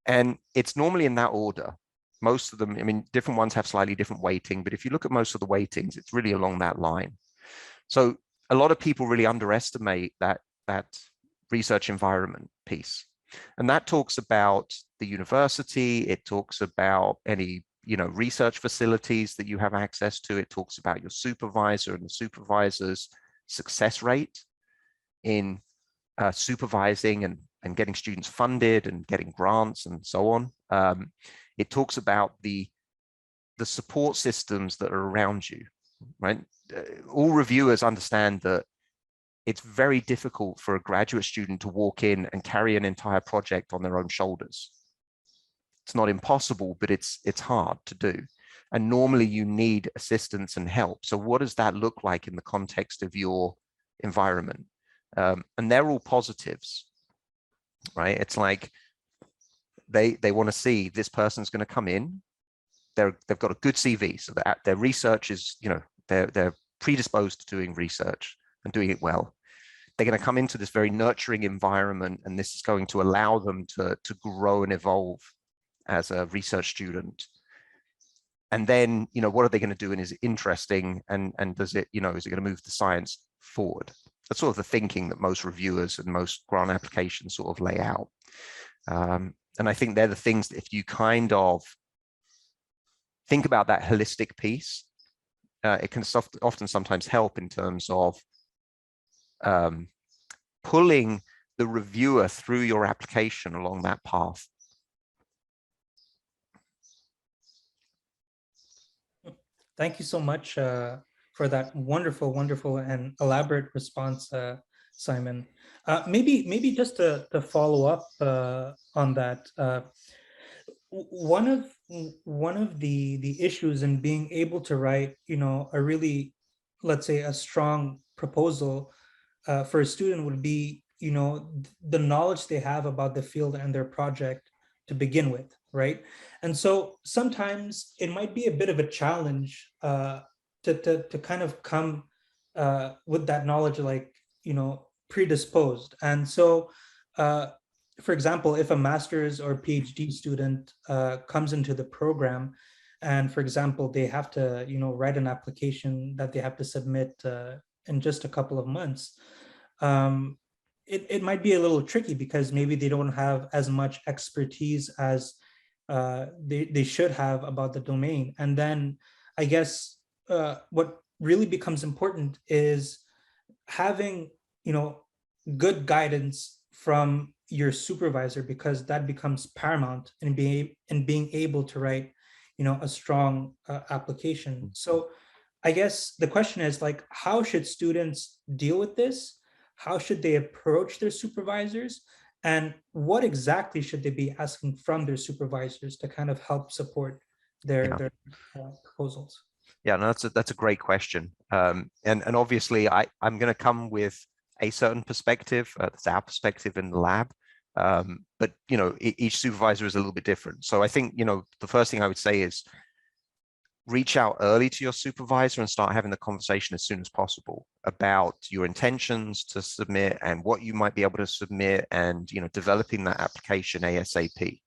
And it's normally in that order. Most of them, I mean, different ones have slightly different weighting, but if you look at most of the weightings, it's really along that line. So a lot of people really underestimate that research environment piece. And that talks about the university, it talks about any research facilities that you have access to. It talks about your supervisor and the supervisor's success rate in supervising and getting students funded and getting grants and so on. It talks about the the support systems that are around you, right? All reviewers understand that it's very difficult for a graduate student to walk in and carry an entire project on their own shoulders. It's not impossible, but it's hard to do. And normally you need assistance and help. So what does that look like in the context of your environment? And they're all positives, right? It's like they want to see this person's going to come in. They've got a good CV, so that their research is, you know, they're predisposed to doing research and doing it well. They're going to come into this very nurturing environment, and this is going to allow them to grow and evolve as a research student. And then, you know, what are they going to do, and is it interesting, and does it, you know, is it going to move the science forward? That's sort of the thinking that most reviewers and most grant applications sort of lay out. And I think they're the things that if you kind of think about that holistic piece, it can often sometimes help in terms of pulling the reviewer through your application along that path. Thank you so much for that wonderful and elaborate response, Simon. Maybe just to follow up on that, one of the issues in being able to write, you know, a really, let's say, a strong proposal for a student would be, you know, the knowledge they have about the field and their project to begin with, right? And so sometimes it might be a bit of a challenge to kind of come with that knowledge, like, you know, predisposed. And so, for example, if a master's or PhD student comes into the program, and for example, they have to, you know, write an application that they have to submit in just a couple of months, it might be a little tricky because maybe they don't have as much expertise as they should have about the domain. And then I guess what really becomes important is having, you know, good guidance from your supervisor, because that becomes paramount in being able to write, you know, a strong application. So I guess the question is, like, how should students deal with this? How should they approach their supervisors? And what exactly should they be asking from their supervisors to kind of help support their proposals? Yeah, no, that's a great question. And obviously I'm going to come with a certain perspective. That's our perspective in the lab. But, you know, each supervisor is a little bit different. So I think, you know, the first thing I would say is reach out early to your supervisor and start having the conversation as soon as possible about your intentions to submit and what you might be able to submit, and, you know, developing that application ASAP.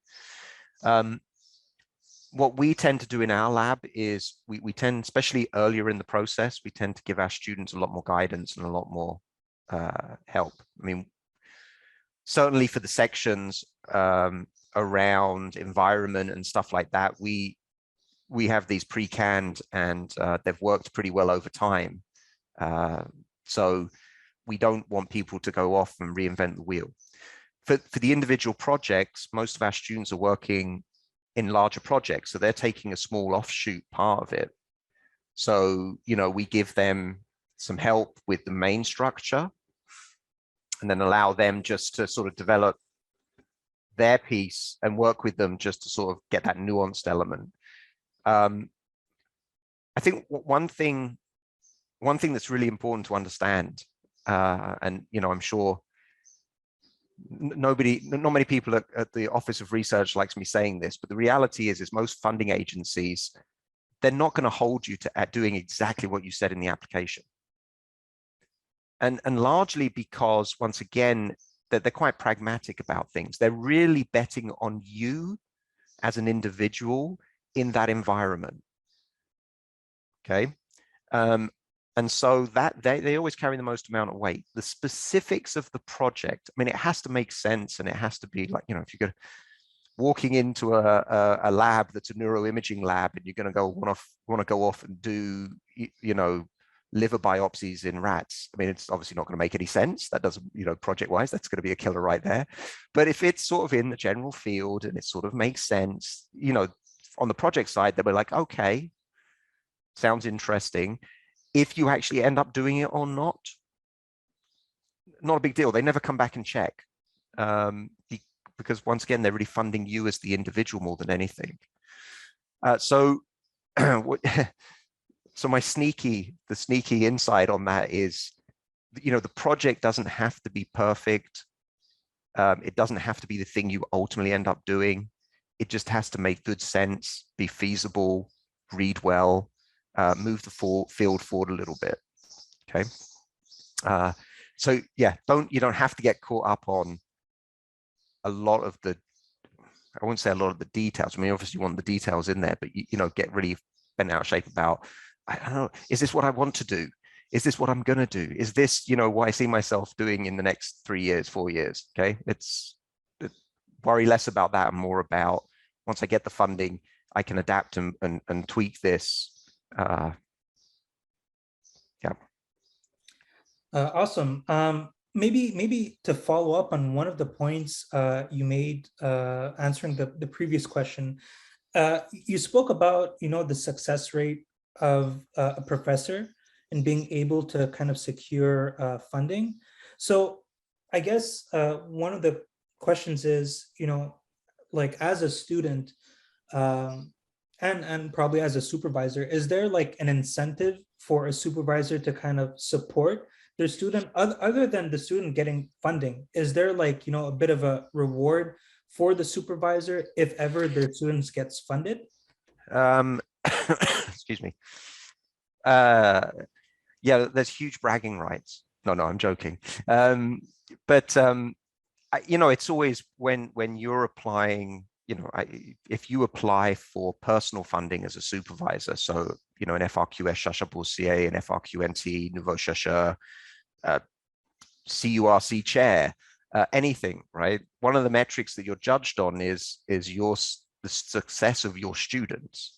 What we tend to do in our lab is we tend, especially earlier in the process, we tend to give our students a lot more guidance and a lot more help. I mean, certainly for the sections around environment and stuff like that, we have these pre-canned, and they've worked pretty well over time. So we don't want people to go off and reinvent the wheel. For the individual projects, most of our students are working in larger projects, so they're taking a small offshoot part of it. So, you know, we give them some help with the main structure, and then allow them just to sort of develop their piece and work with them just to sort of get that nuanced element. I think one thing that's really important to understand, and, you know, I'm sure not many people at the Office of Research likes me saying this, but the reality is most funding agencies, they're not going to hold you to doing exactly what you said in the application. And largely because, once again, that they're quite pragmatic about things. They're really betting on you as an individual in that environment. Okay. And so that they always carry the most amount of weight. The specifics of the project, I mean, it has to make sense, and it has to be like, you know, if you're walking into a lab that's a neuroimaging lab, and you're going to want to go off and do, you know, liver biopsies in rats, I mean, it's obviously not going to make any sense. That doesn't, you know, project wise, that's going to be a killer right there. But if it's sort of in the general field and it sort of makes sense, you know, on the project side, they were like, okay, sounds interesting. If you actually end up doing it or not a big deal. They never come back and check, because once again, they're really funding you as the individual more than anything. So my sneaky insight on that is, the project doesn't have to be perfect. It doesn't have to be the thing you ultimately end up doing. It just has to make good sense, be feasible, read well, move the field forward a little bit. Okay. So yeah, you don't have to get caught up on a lot of the, I wouldn't say a lot of the details. I mean, obviously you want the details in there, but get really bent out of shape about, I don't know, is this what I want to do? Is this what I'm going to do? Is this, what I see myself doing in the next 3 years, 4 years? Okay. Worry less about that and more about, once I get the funding, I can adapt and tweak this. Yeah. Awesome. Maybe to follow up on one of the points you made answering the previous question, you spoke about the success rate of a professor and being able to kind of secure funding. So I guess one of the questions is, like as a student and probably as a supervisor, is there like an incentive for a supervisor to kind of support their student other than the student getting funding? Is there like, a bit of a reward for the supervisor if ever their students gets funded? Excuse me. Yeah, there's huge bragging rights. No, I'm joking. But it's always when you're applying, if you apply for personal funding as a supervisor, so, an FRQS chercheur boursier, an FRQNT nouveau chercheur, CURC chair, anything, right? One of the metrics that you're judged on is the success of your students.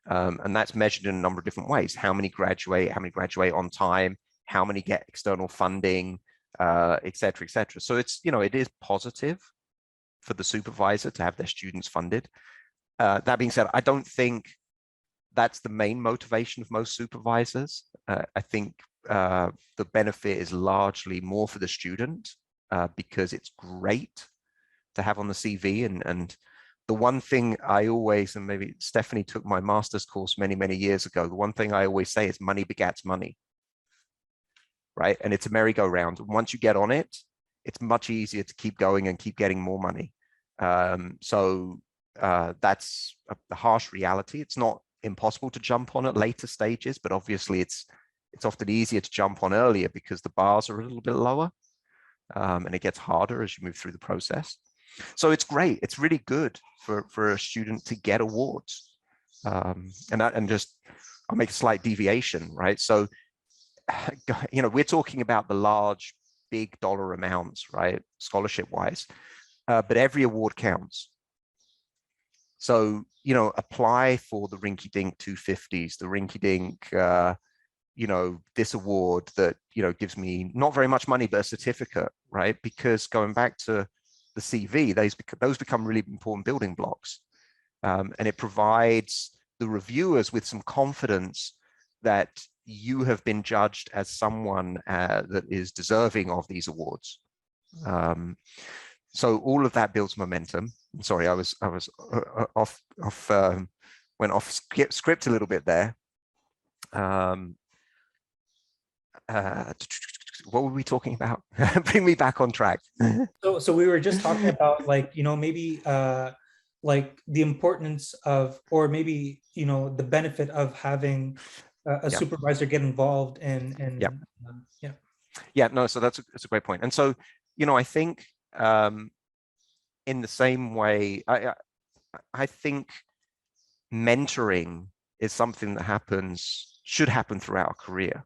And that's measured in a number of different ways. How many graduate on time, how many get external funding, et cetera, et cetera. So it's, it is positive for the supervisor to have their students funded. That being said, I don't think that's the main motivation of most supervisors. I think the benefit is largely more for the student because it's great to have on the CV. And the one thing I always, and maybe Stephanie took my master's course many, many years ago, the one thing I always say is money begats money, right? And it's a merry-go-round. Once you get on it, it's much easier to keep going and keep getting more money. So that's the harsh reality. It's not impossible to jump on at later stages, but obviously it's often easier to jump on earlier because the bars are a little bit lower, and it gets harder as you move through the process. So it's great. It's really good for a student to get awards. And just, I'll make a slight deviation, right? So, we're talking about the large, big dollar amounts, right? Scholarship-wise, but every award counts. So, apply for the rinky-dink 250s, the rinky-dink, this award that, gives me not very much money, but a certificate, right? Because going back to the CV, those become really important building blocks. And it provides the reviewers with some confidence that you have been judged as someone that is deserving of these awards. So all of that builds momentum. Sorry, I was went off script a little bit there. What were we talking about? Bring me back on track. So we were just talking about like, maybe like the importance of, or maybe, the benefit of having a supervisor get involved in no, so that's a great point. And so, I think in the same way, I think mentoring is something that should happen throughout a career.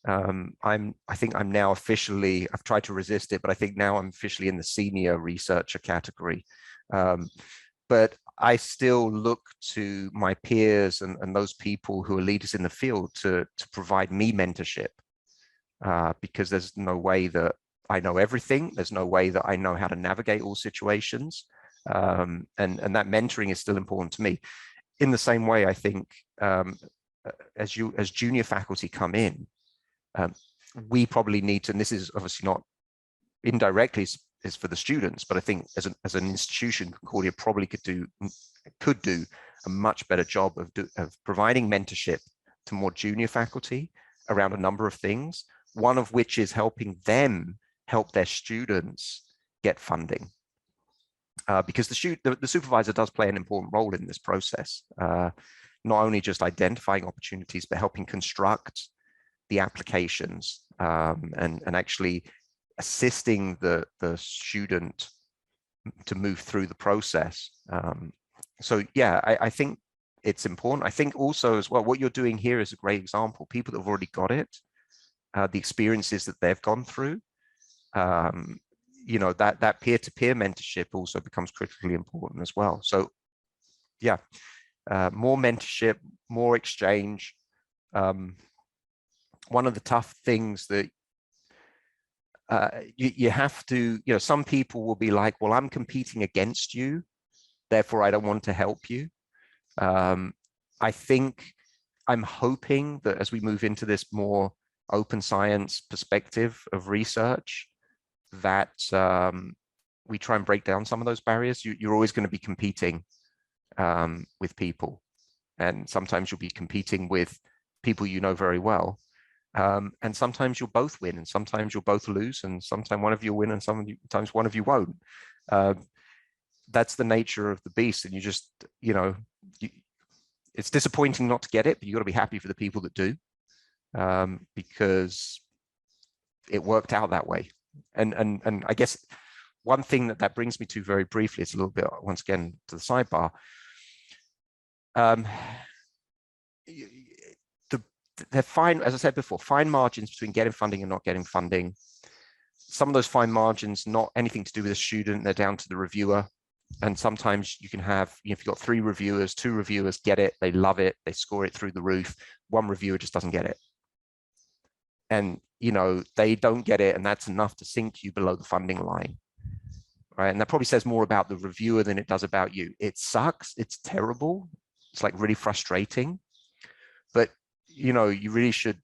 I think I'm now officially, I've tried to resist it, but I think now I'm officially in the senior researcher category. But I still look to my peers and those people who are leaders in the field to provide me mentorship, because there's no way that I know everything. There's no way that I know how to navigate all situations. And that mentoring is still important to me. In the same way, I think as junior faculty come in, we probably need to, and this is obviously not indirectly is for the students, but I think as an institution, Concordia probably could do a much better job of providing mentorship to more junior faculty around a number of things, one of which is helping them help their students get funding. Because the supervisor does play an important role in this process, not only just identifying opportunities, but helping construct the applications and actually assisting the student to move through the process. So yeah, I think it's important. I think also as well, what you're doing here is a great example. People that have already got it, the experiences that they've gone through, you know, that peer-to-peer mentorship also becomes critically important as well. So yeah, more mentorship, more exchange. One of the tough things that you have to, you know, some people will be like, well, I'm competing against you, therefore I don't want to help you. I think I'm hoping that as we move into this more open science perspective of research, that we try and break down some of those barriers. You're always going to be competing with people, and sometimes you'll be competing with people you know very well. And sometimes you'll both win, and sometimes you'll both lose, and sometimes one of you will win, and sometimes one of you won't. That's the nature of the beast, and you just, you know, it's disappointing not to get it, but you got to be happy for the people that do, because it worked out that way. And I guess one thing that brings me to very briefly, it's a little bit once again to the sidebar. They're fine, as I said before, fine margins between getting funding and not getting funding. Some of those fine margins, not anything to do with the student, they're down to the reviewer. And sometimes you can have, you know, if you've got 3 reviewers, 2 reviewers get it, they love it, they score it through the roof. 1 reviewer just doesn't get it. And, you know, they don't get it, and that's enough to sink you below the funding line, right? And that probably says more about the reviewer than it does about you. It sucks, it's terrible, it's like really frustrating, but you know, you really should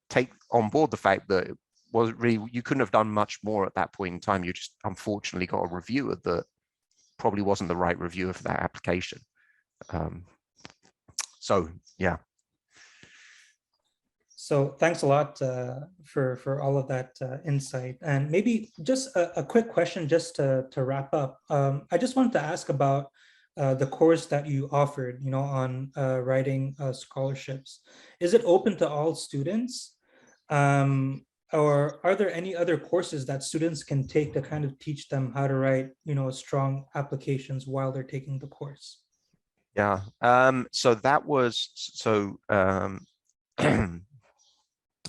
take on board the fact that it was really, you couldn't have done much more at that point in time. You just unfortunately got a reviewer that probably wasn't the right reviewer for that application. So yeah. So thanks a lot for all of that insight. And maybe just a quick question just to wrap up. I just wanted to ask about the course that you offered, you know, on writing scholarships. Is it open to all students? Or are there any other courses that students can take to kind of teach them how to write, you know, strong applications while they're taking the course? Yeah, so that was,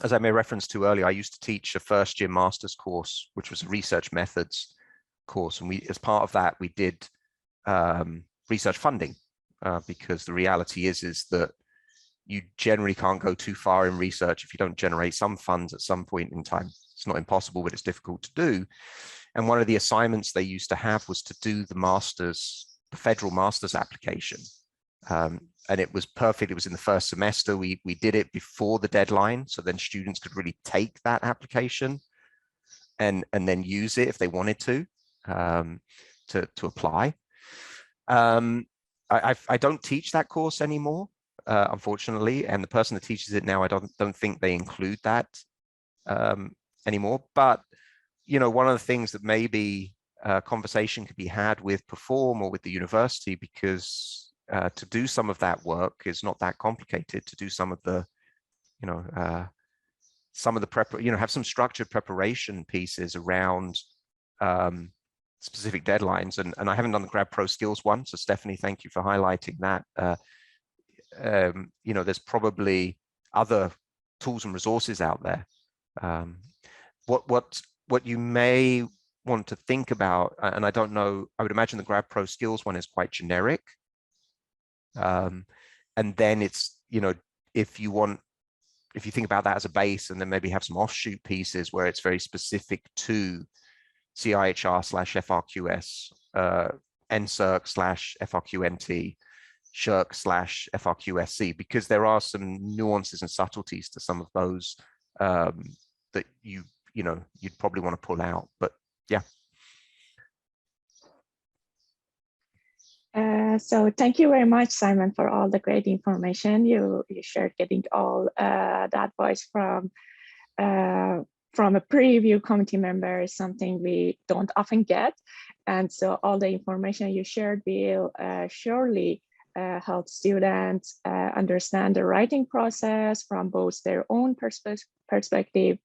as I made reference to earlier, I used to teach a first-year master's course, which was a research methods course. And as part of that, we did research funding, because the reality is that you generally can't go too far in research if you don't generate some funds at some point in time. It's not impossible, but it's difficult to do. And one of the assignments they used to have was to do the federal master's application. And it was perfect. It was in the first semester. We did it before the deadline, so then students could really take that application and then use it if they wanted to apply. I don't teach that course anymore, unfortunately, and the person that teaches it now, I don't think they include that anymore. But you know, one of the things that maybe conversation could be had with Perform or with the university, because to do some of that work is not that complicated. To do some of the, you know, have some structured preparation pieces around specific deadlines. And I haven't done the Grad Pro Skills one, so Stephanie, thank you for highlighting that. You know, there's probably other tools and resources out there. What you may want to think about, and I don't know, I would imagine the Grad Pro Skills one is quite generic. And then it's, you know, if you think about that as a base, and then maybe have some offshoot pieces where it's very specific to CIHR/FRQS NCERC/FRQNT, SHRC/FRQSC, because there are some nuances and subtleties to some of those that you'd probably want to pull out. But yeah. So thank you very much, Simon, for all the great information you shared, getting all the advice from a peer review committee member is something we don't often get. And so all the information you shared will surely help students understand the writing process from both their own perspective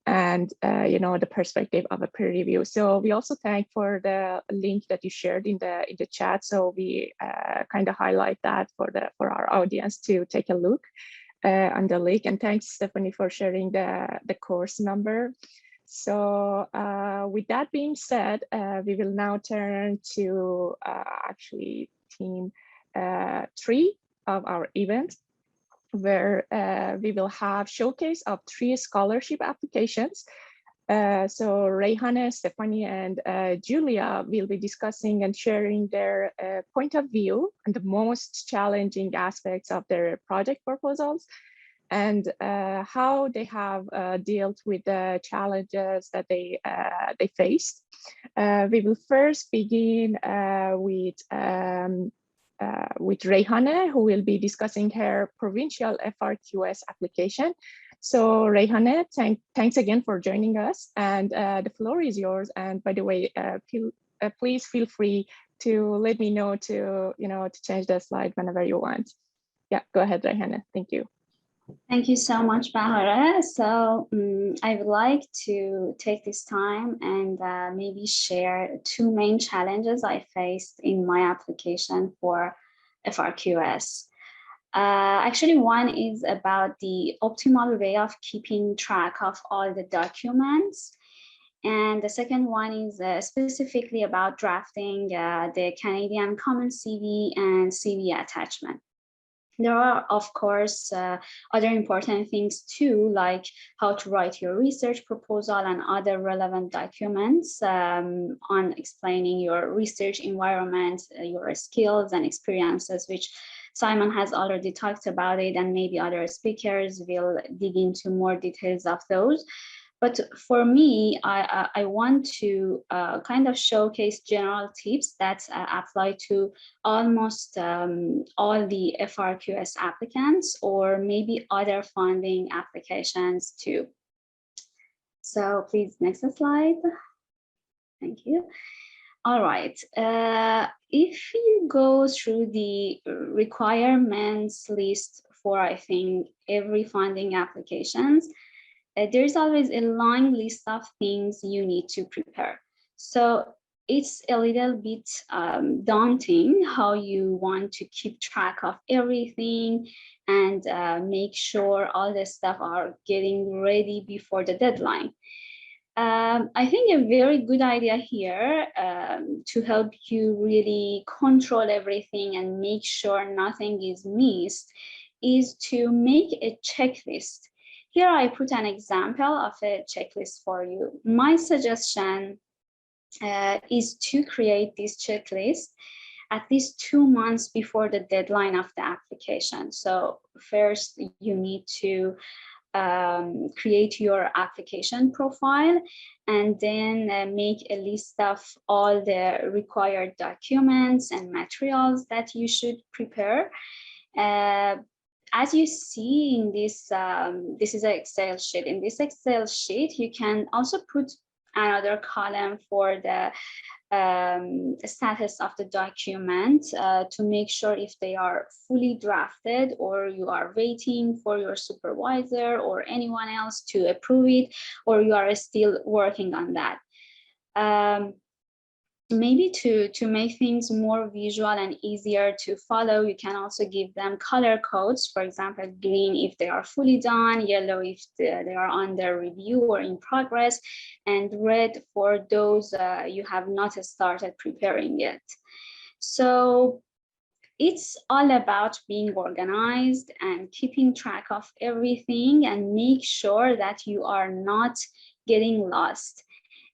and the perspective of a peer review. So we also thank for the link that you shared in the chat. So we kind of highlight that for our audience to take a look on the link. And thanks, Stephanie, for sharing the course number. So with that being said, we will now turn to actually team 3 of our event, where we will have showcase of 3 scholarship applications. So Rayhane, Stephanie, and Julia will be discussing and sharing their point of view and the most challenging aspects of their project proposals, and how they have dealt with the challenges that they faced. We will first begin with Rayhane, who will be discussing her Provincial FRQS application. So Rayhane, thanks again for joining us, and the floor is yours. And by the way, please feel free to let me know to change the slide whenever you want. Yeah, go ahead, Rayhane. Thank you. Thank you so much, Bahara. So I would like to take this time and maybe share 2 main challenges I faced in my application for FRQS. Actually, one is about the optimal way of keeping track of all the documents. And the second one is specifically about drafting the Canadian Common CV and CV attachment. There are, of course, other important things too, like how to write your research proposal and other relevant documents on explaining your research environment, your skills and experiences, which Simon has already talked about it, and maybe other speakers will dig into more details of those. But for me, I want to kind of showcase general tips that apply to almost all the FRQS applicants, or maybe other funding applications too. So please, next slide. Thank you. All right. If you go through the requirements list for, I think, every funding applications, there's always a long list of things you need to prepare. So it's a little bit daunting how you want to keep track of everything and make sure all the stuff are getting ready before the deadline. I think a very good idea here to help you really control everything and make sure nothing is missed is to make a checklist. Here I put an example of a checklist for you. My suggestion is to create this checklist at least 2 months before the deadline of the application. So first you need to create your application profile, and then make a list of all the required documents and materials that you should prepare. As you see in this, this is an Excel sheet. In this Excel sheet, you can also put another column for the status of the document to make sure if they are fully drafted, or you are waiting for your supervisor or anyone else to approve it, or you are still working on that. Maybe to make things more visual and easier to follow, you can also give them color codes. For example, green if they are fully done, yellow if they are under review or in progress, and red for those you have not started preparing yet. So it's all about being organized and keeping track of everything, and make sure that you are not getting lost.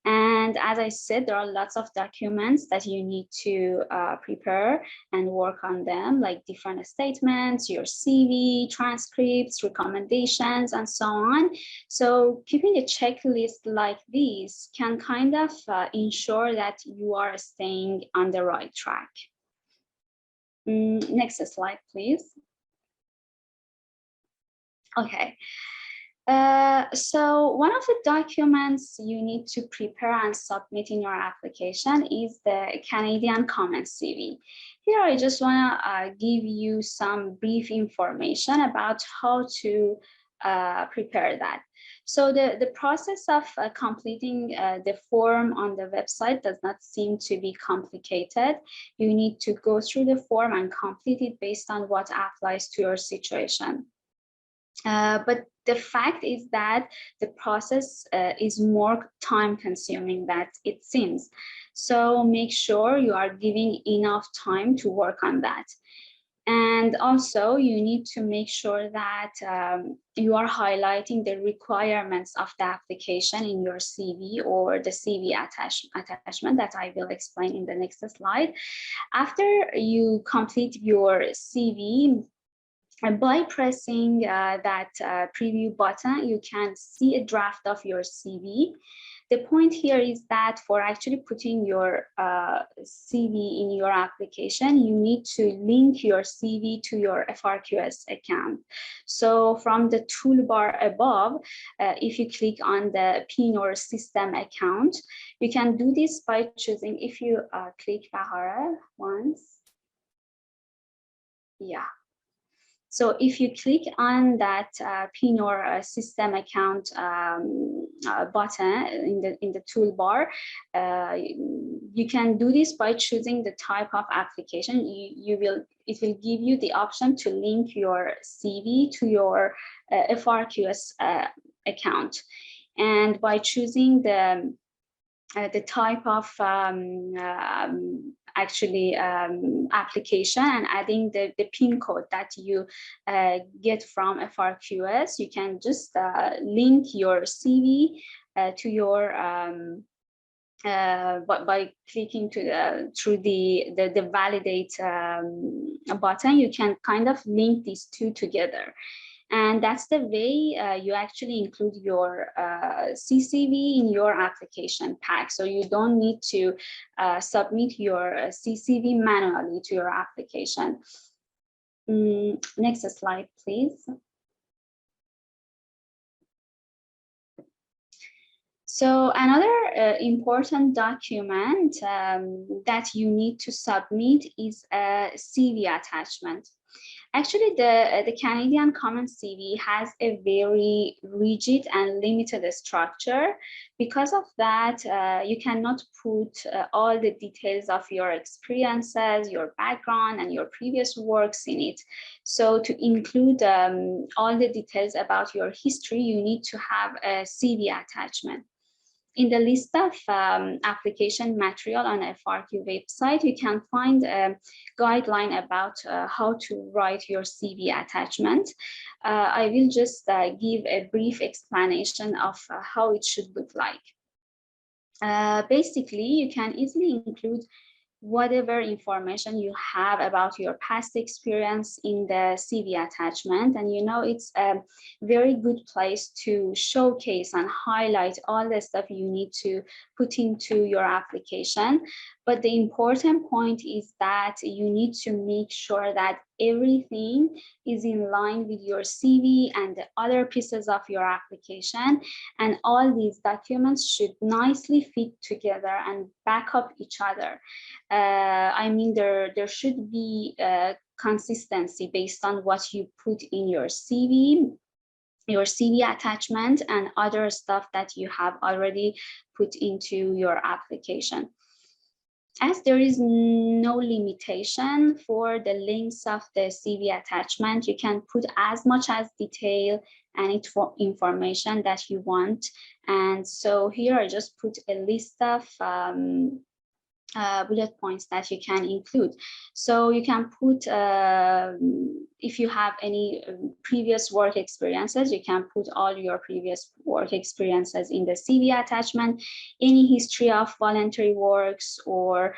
And as I said, there are lots of documents that you need to prepare and work on them, like different statements, your CV, transcripts, recommendations, and so on. So keeping a checklist like this can kind of ensure that you are staying on the right track. Next slide, please. Okay. So one of the documents you need to prepare and submit in your application is the Canadian Common CV. Here, I just want to give you some brief information about how to prepare that. So the process of completing the form on the website does not seem to be complicated. You need to go through the form and complete it based on what applies to your situation. But the fact is that the process is more time consuming than it seems. So make sure you are giving enough time to work on that. And also you need to make sure that you are highlighting the requirements of the application in your CV or the CV attachment that I will explain in the next slide. After you complete your CV, and by pressing that preview button, you can see a draft of your CV. The point here is that for actually putting your CV in your application, you need to link your CV to your FRQS account. So from the toolbar above, if you click on the PIN or system account, you can do this by choosing, if you click Bahara once. Yeah. So if you click on that PIN or system account button in the toolbar, you can do this by choosing the type of application. It will give you the option to link your CV to your FRQS account, and by choosing the type of application and adding the PIN code that you get from FRQS, you can just link your CV to your by clicking through the validate button. You can kind of link these two together. And that's the way you actually include your CCV in your application pack. So you don't need to submit your CCV manually to your application. Next slide, please. So another important document that you need to submit is a CV attachment. Actually, the Canadian Common CV has a very rigid and limited structure. Because of that, you cannot put all the details of your experiences, your background, and your previous works in it. So to include all the details about your history, you need to have a CV attachment. In the list of application material on the FRQ website, you can find a guideline about how to write your CV attachment. I will just give a brief explanation of how it should look like. Basically, you can easily include whatever information you have about your past experience in the CV attachment. And it's a very good place to showcase and highlight all the stuff you need to put into your application. But the important point is that you need to make sure that everything is in line with your CV and the other pieces of your application. And all these documents should nicely fit together and back up each other. I mean, there should be consistency based on what you put in your CV attachment and other stuff that you have already put into your application. As there is no limitation for the links of the CV attachment, you can put as much as detail and information that you want. And so here I just put a list of bullet points that you can include. So you can put, if you have any previous work experiences, you can put all your previous work experiences in the CV attachment, any history of voluntary works or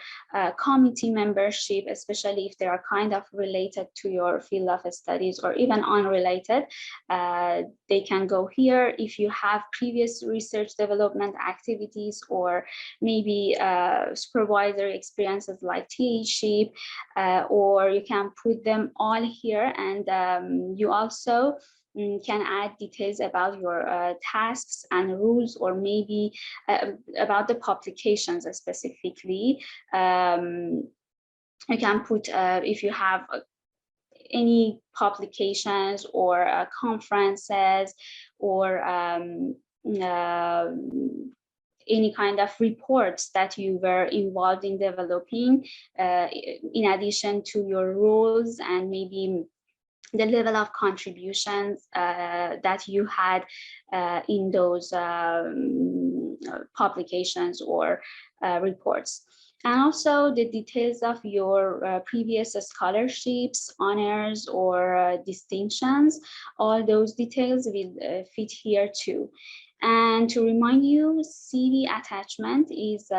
committee membership, especially if they are kind of related to your field of studies or even unrelated, they can go here. If you have previous research development activities or maybe supervisory experiences like TA-ship, or you can put them all here, and you also can add details about your tasks and rules, or maybe about the publications specifically. You can put if you have any publications or conferences or any kind of reports that you were involved in developing, in addition to your roles and maybe the level of contributions that you had in those publications or reports. And also the details of your previous scholarships, honors, or distinctions. All those details will fit here too. And to remind you, CV attachment is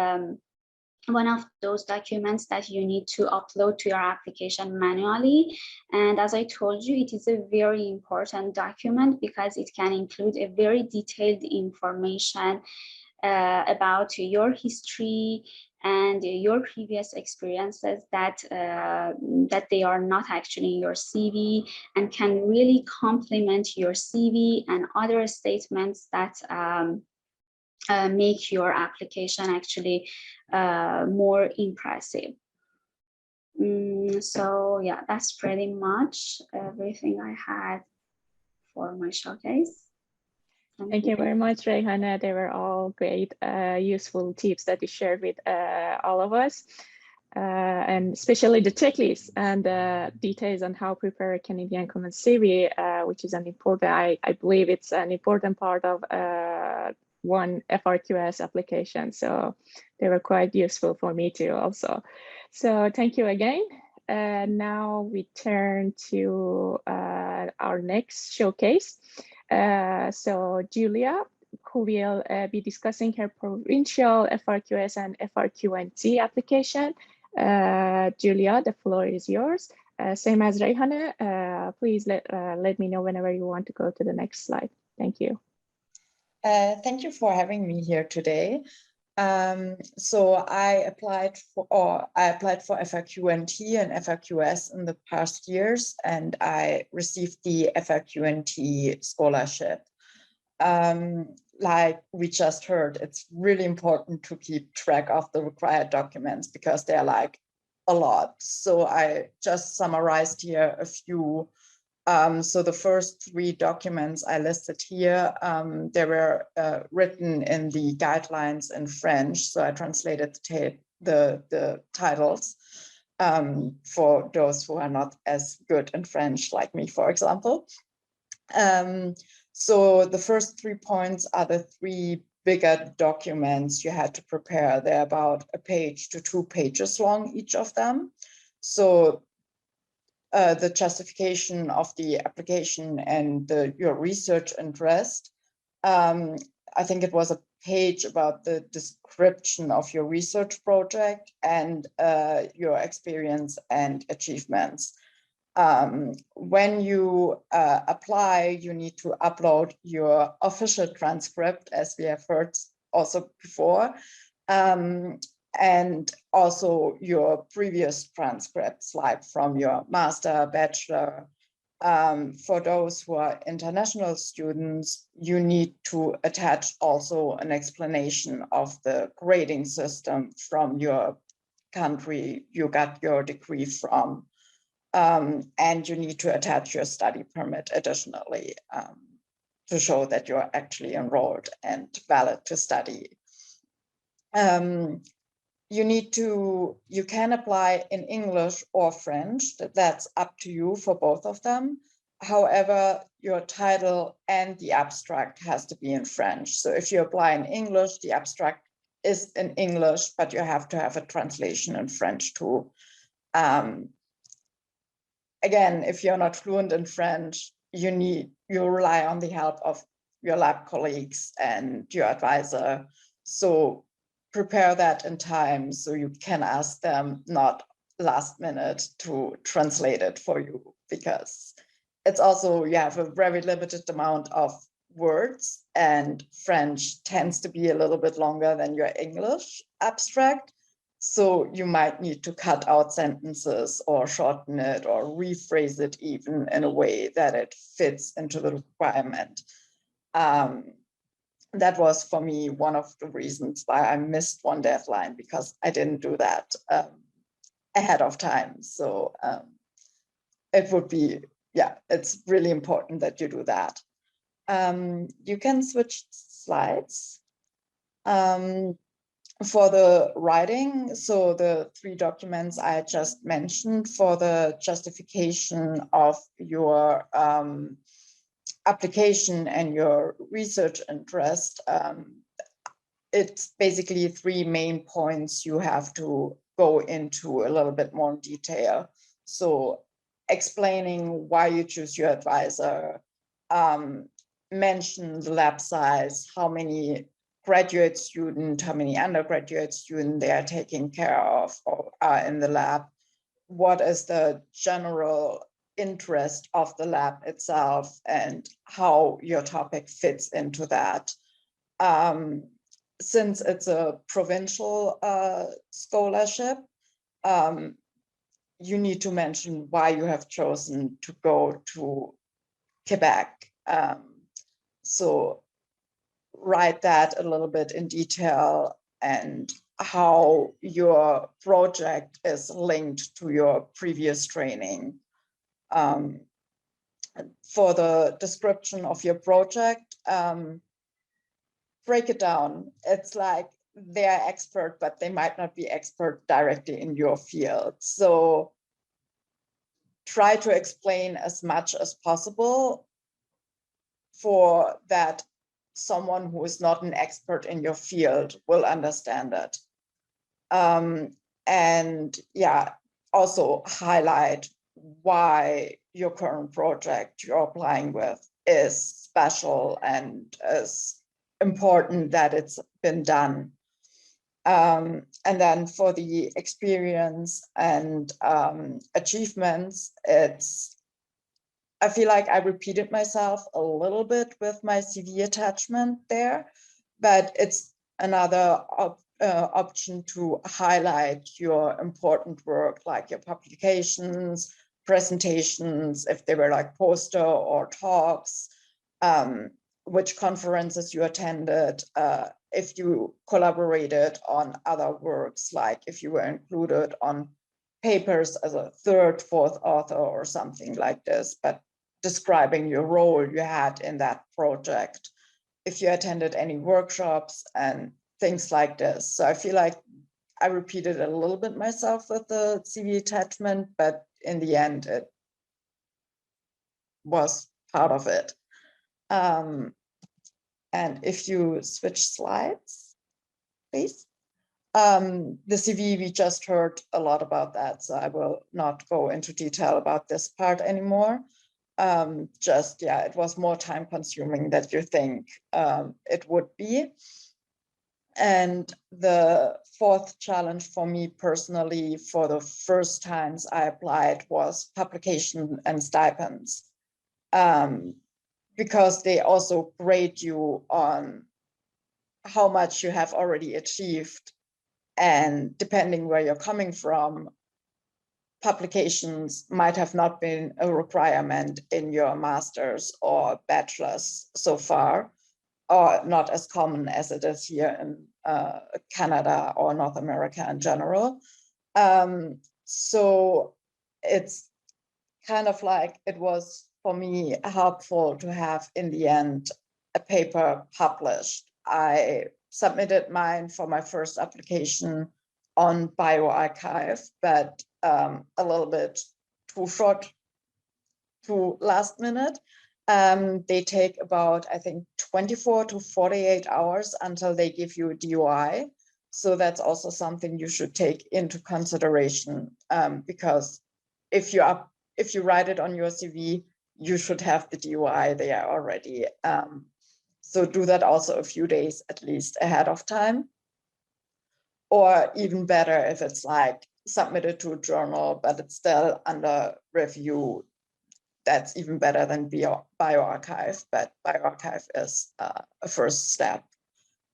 one of those documents that you need to upload to your application manually. And as I told you, it is a very important document because it can include a very detailed information about your history and your previous experiences that they are not actually in your CV, and can really complement your CV and other statements that make your application actually more impressive. So yeah, that's pretty much everything I had for my showcase. Thank you very much, Reyhana. They were all great, useful tips that you shared with all of us, and especially the checklist and the details on how prepare a Canadian Common CV, which is an important, I believe it's an important part of one FRQS application. So they were quite useful for me too also. So thank you again. Now we turn to our next showcase. So Julia, who will be discussing her provincial FRQS and FRQNT application. Julia, the floor is yours. Same as Reyhana, please let me know whenever you want to go to the next slide. Thank you. Thank you for having me here today. So I applied for FRQNT and FRQS in the past years, and I received the FRQNT scholarship. Like we just heard, it's really important to keep track of the required documents because they're like a lot. So I just summarized here a few. So the first 3 documents I listed here, they were written in the guidelines in French. So I translated the titles for those who are not as good in French, like me, for example. So the first 3 points are the 3 bigger documents you had to prepare. They're about 1 page to 2 pages long, each of them. So the justification of the application and your research interest. I think it was a page about the description of your research project and your experience and achievements. When you apply, you need to upload your official transcript, as we have heard also before, and also your previous transcripts, like from your master, bachelor. For those who are international students, you need to attach also an explanation of the grading system from your country you got your degree from. And you need to attach your study permit additionally to show that you're actually enrolled and valid to study. You can apply in English or French, that's up to you for both of them. However, your title and the abstract has to be in French. So if you apply in English, the abstract is in English, but you have to have a translation in French too. Again, if you're not fluent in French, you rely on the help of your lab colleagues and your advisor. So prepare that in time so you can ask them not last minute to translate it for you, because it's also, you have a very limited amount of words, and French tends to be a little bit longer than your English abstract. So you might need to cut out sentences or shorten it or rephrase it even in a way that it fits into the requirement. That was for me one of the reasons why I missed one deadline, because I didn't do that ahead of time. So it would be, yeah, it's really important that you do that. You can switch slides. For the writing, so the 3 documents I just mentioned for the justification of your application and your research interest, it's basically 3 main points you have to go into a little bit more detail. So explaining why you choose your advisor, mention the lab size, how many graduate student, how many undergraduate students they are taking care of or are in the lab, what is the general interest of the lab itself, and how your topic fits into that. Since it's a provincial scholarship, you need to mention why you have chosen to go to Quebec. So write that a little bit in detail, and how your project is linked to your previous training. For the description of your project, break it down. It's like they're expert, but they might not be expert directly in your field. So try to explain as much as possible for that someone who is not an expert in your field will understand it. And yeah, also highlight why your current project you're applying with is special and is important that it's been done. And then for the experience and achievements, I feel like I repeated myself a little bit with my CV attachment there, but it's another option to highlight your important work, like your publications, presentations, if they were like poster or talks, which conferences you attended, if you collaborated on other works, like if you were included on papers as a 3rd, 4th author or something like this, but describing your role you had in that project, if you attended any workshops and things like this. So I feel like I repeated it a little bit myself with the CV attachment, but in the end, it was part of it. And if you switch slides, please. The CV, we just heard a lot about that, so I will not go into detail about this part anymore. Just, yeah, it was more time consuming than you think it would be. And the 4th challenge for me personally, for the first times I applied, was publication and stipends. Because they also grade you on how much you have already achieved. And depending where you're coming from, publications might have not been a requirement in your master's or bachelor's so far, or not as common as it is here in Canada or North America in general. So it's kind of like, it was for me helpful to have in the end a paper published. I submitted mine for my first application on bioRxiv, but a little bit too short, too last minute. They take about, I think, 24 to 48 hours until they give you a DOI. So that's also something you should take into consideration, because if you write it on your CV, you should have the DOI there already. So do that also a few days at least ahead of time. Or even better, if it's like submitted to a journal, but it's still under review, that's even better than bioarchive, but bioarchive is a first step.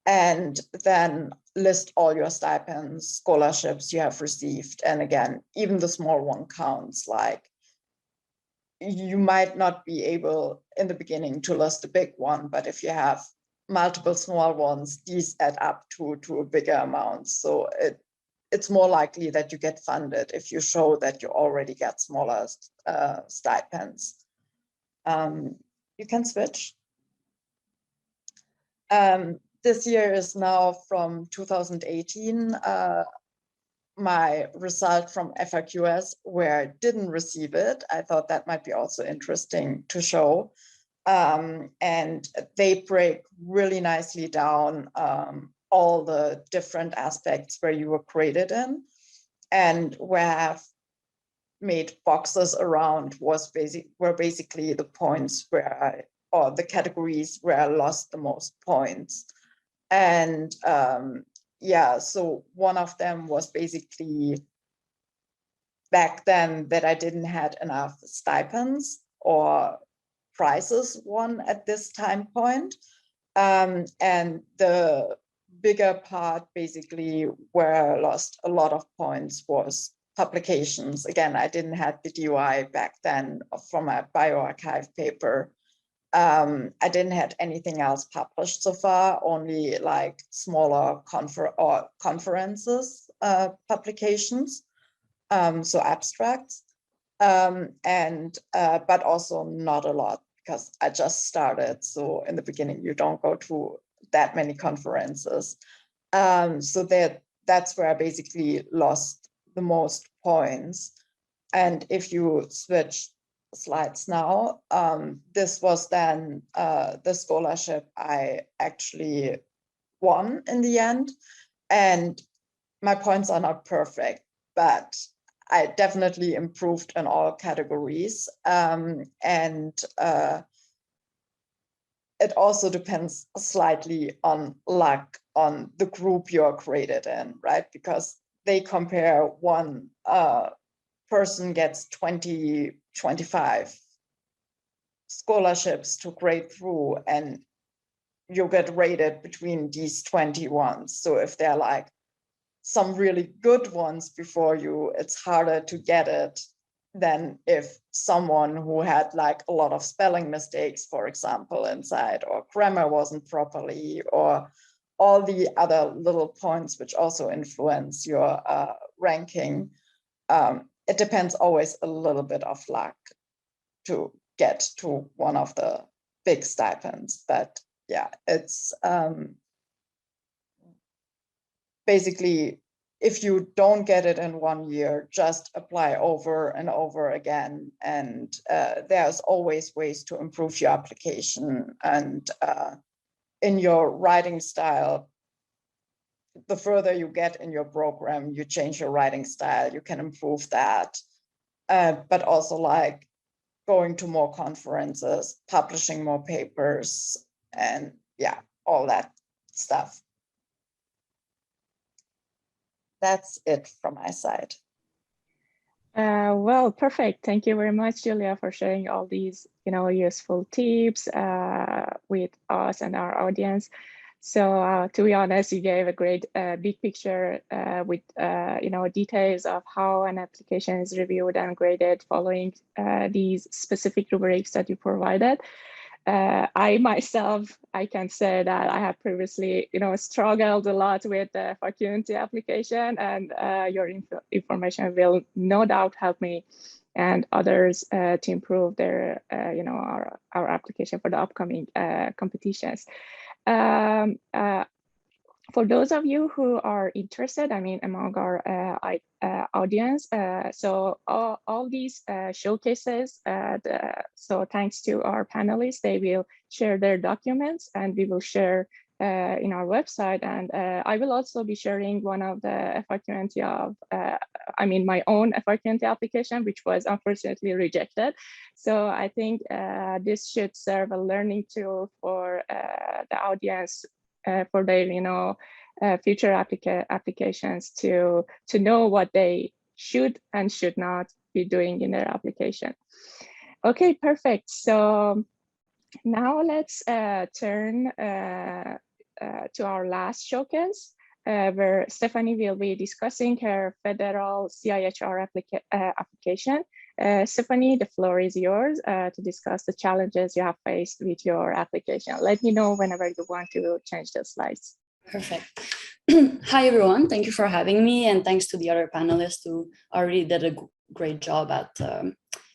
And then list all your stipends, scholarships you have received. And again, even the small one counts. Like, you might not be able in the beginning to list a big one, but if you have multiple small ones, these add up to a bigger amount. So it's more likely that you get funded if you show that you already get smaller stipends. You can switch. This year is now from 2018. My result from FRQS, where I didn't receive it. I thought that might be also interesting to show. And they break really nicely down all the different aspects where you were graded in. And where I've made boxes around were basically the points where or the categories where I lost the most points. And yeah, so one of them was basically back then that I didn't had enough stipends or prizes won at this time point. And the bigger part basically where I lost a lot of points was publications. Again, I didn't have the DOI back then from a bioarchive paper. I didn't have anything else published so far, only like smaller conferences publications, so abstracts, but also not a lot because I just started. So in the beginning, you don't go to that many conferences. So that's where I basically lost the most points. And if you switch slides now, this was then the scholarship I actually won in the end. And my points are not perfect, but I definitely improved in all categories. It also depends slightly on luck on the group you're graded in, right? Because they compare one person gets 20, 25 scholarships to grade through, and you get rated between these 20 ones. So if they're like some really good ones before you, it's harder to get it than if someone who had like a lot of spelling mistakes, for example, inside, or grammar wasn't properly, or all the other little points which also influence your ranking. It depends always a little bit of luck to get to one of the big stipends. But yeah, it's basically, if you don't get it in 1 year, just apply over and over again. And there's always ways to improve your application. And in your writing style, the further you get in your program, you change your writing style, you can improve that. But also like going to more conferences, publishing more papers, and yeah, all that stuff. That's it from my side. Well, perfect. Thank you very much, Julia, for sharing all these, useful tips with us and our audience. So to be honest, you gave a great big picture with, details of how an application is reviewed and graded following these specific rubrics that you provided. I myself, I can say that I have previously, struggled a lot with the FRQS application, and your information will no doubt help me and others to improve their, our application for the upcoming competitions. For those of you who are interested, among our audience, so all these showcases, so thanks to our panelists, they will share their documents, and we will share in our website. And I will also be sharing one of the FRQNT of, my own FRQNT application, which was unfortunately rejected. So I think this should serve a learning tool for the audience for their, future applications to know what they should and should not be doing in their application. Okay, perfect. So now let's turn to our last showcase, where Stephanie will be discussing her federal CIHR application. Stephanie, the floor is yours to discuss the challenges you have faced with your application. Let me know whenever you want to change the slides. Perfect. Hi, everyone. Thank you for having me. And thanks to the other panelists who already did a great job at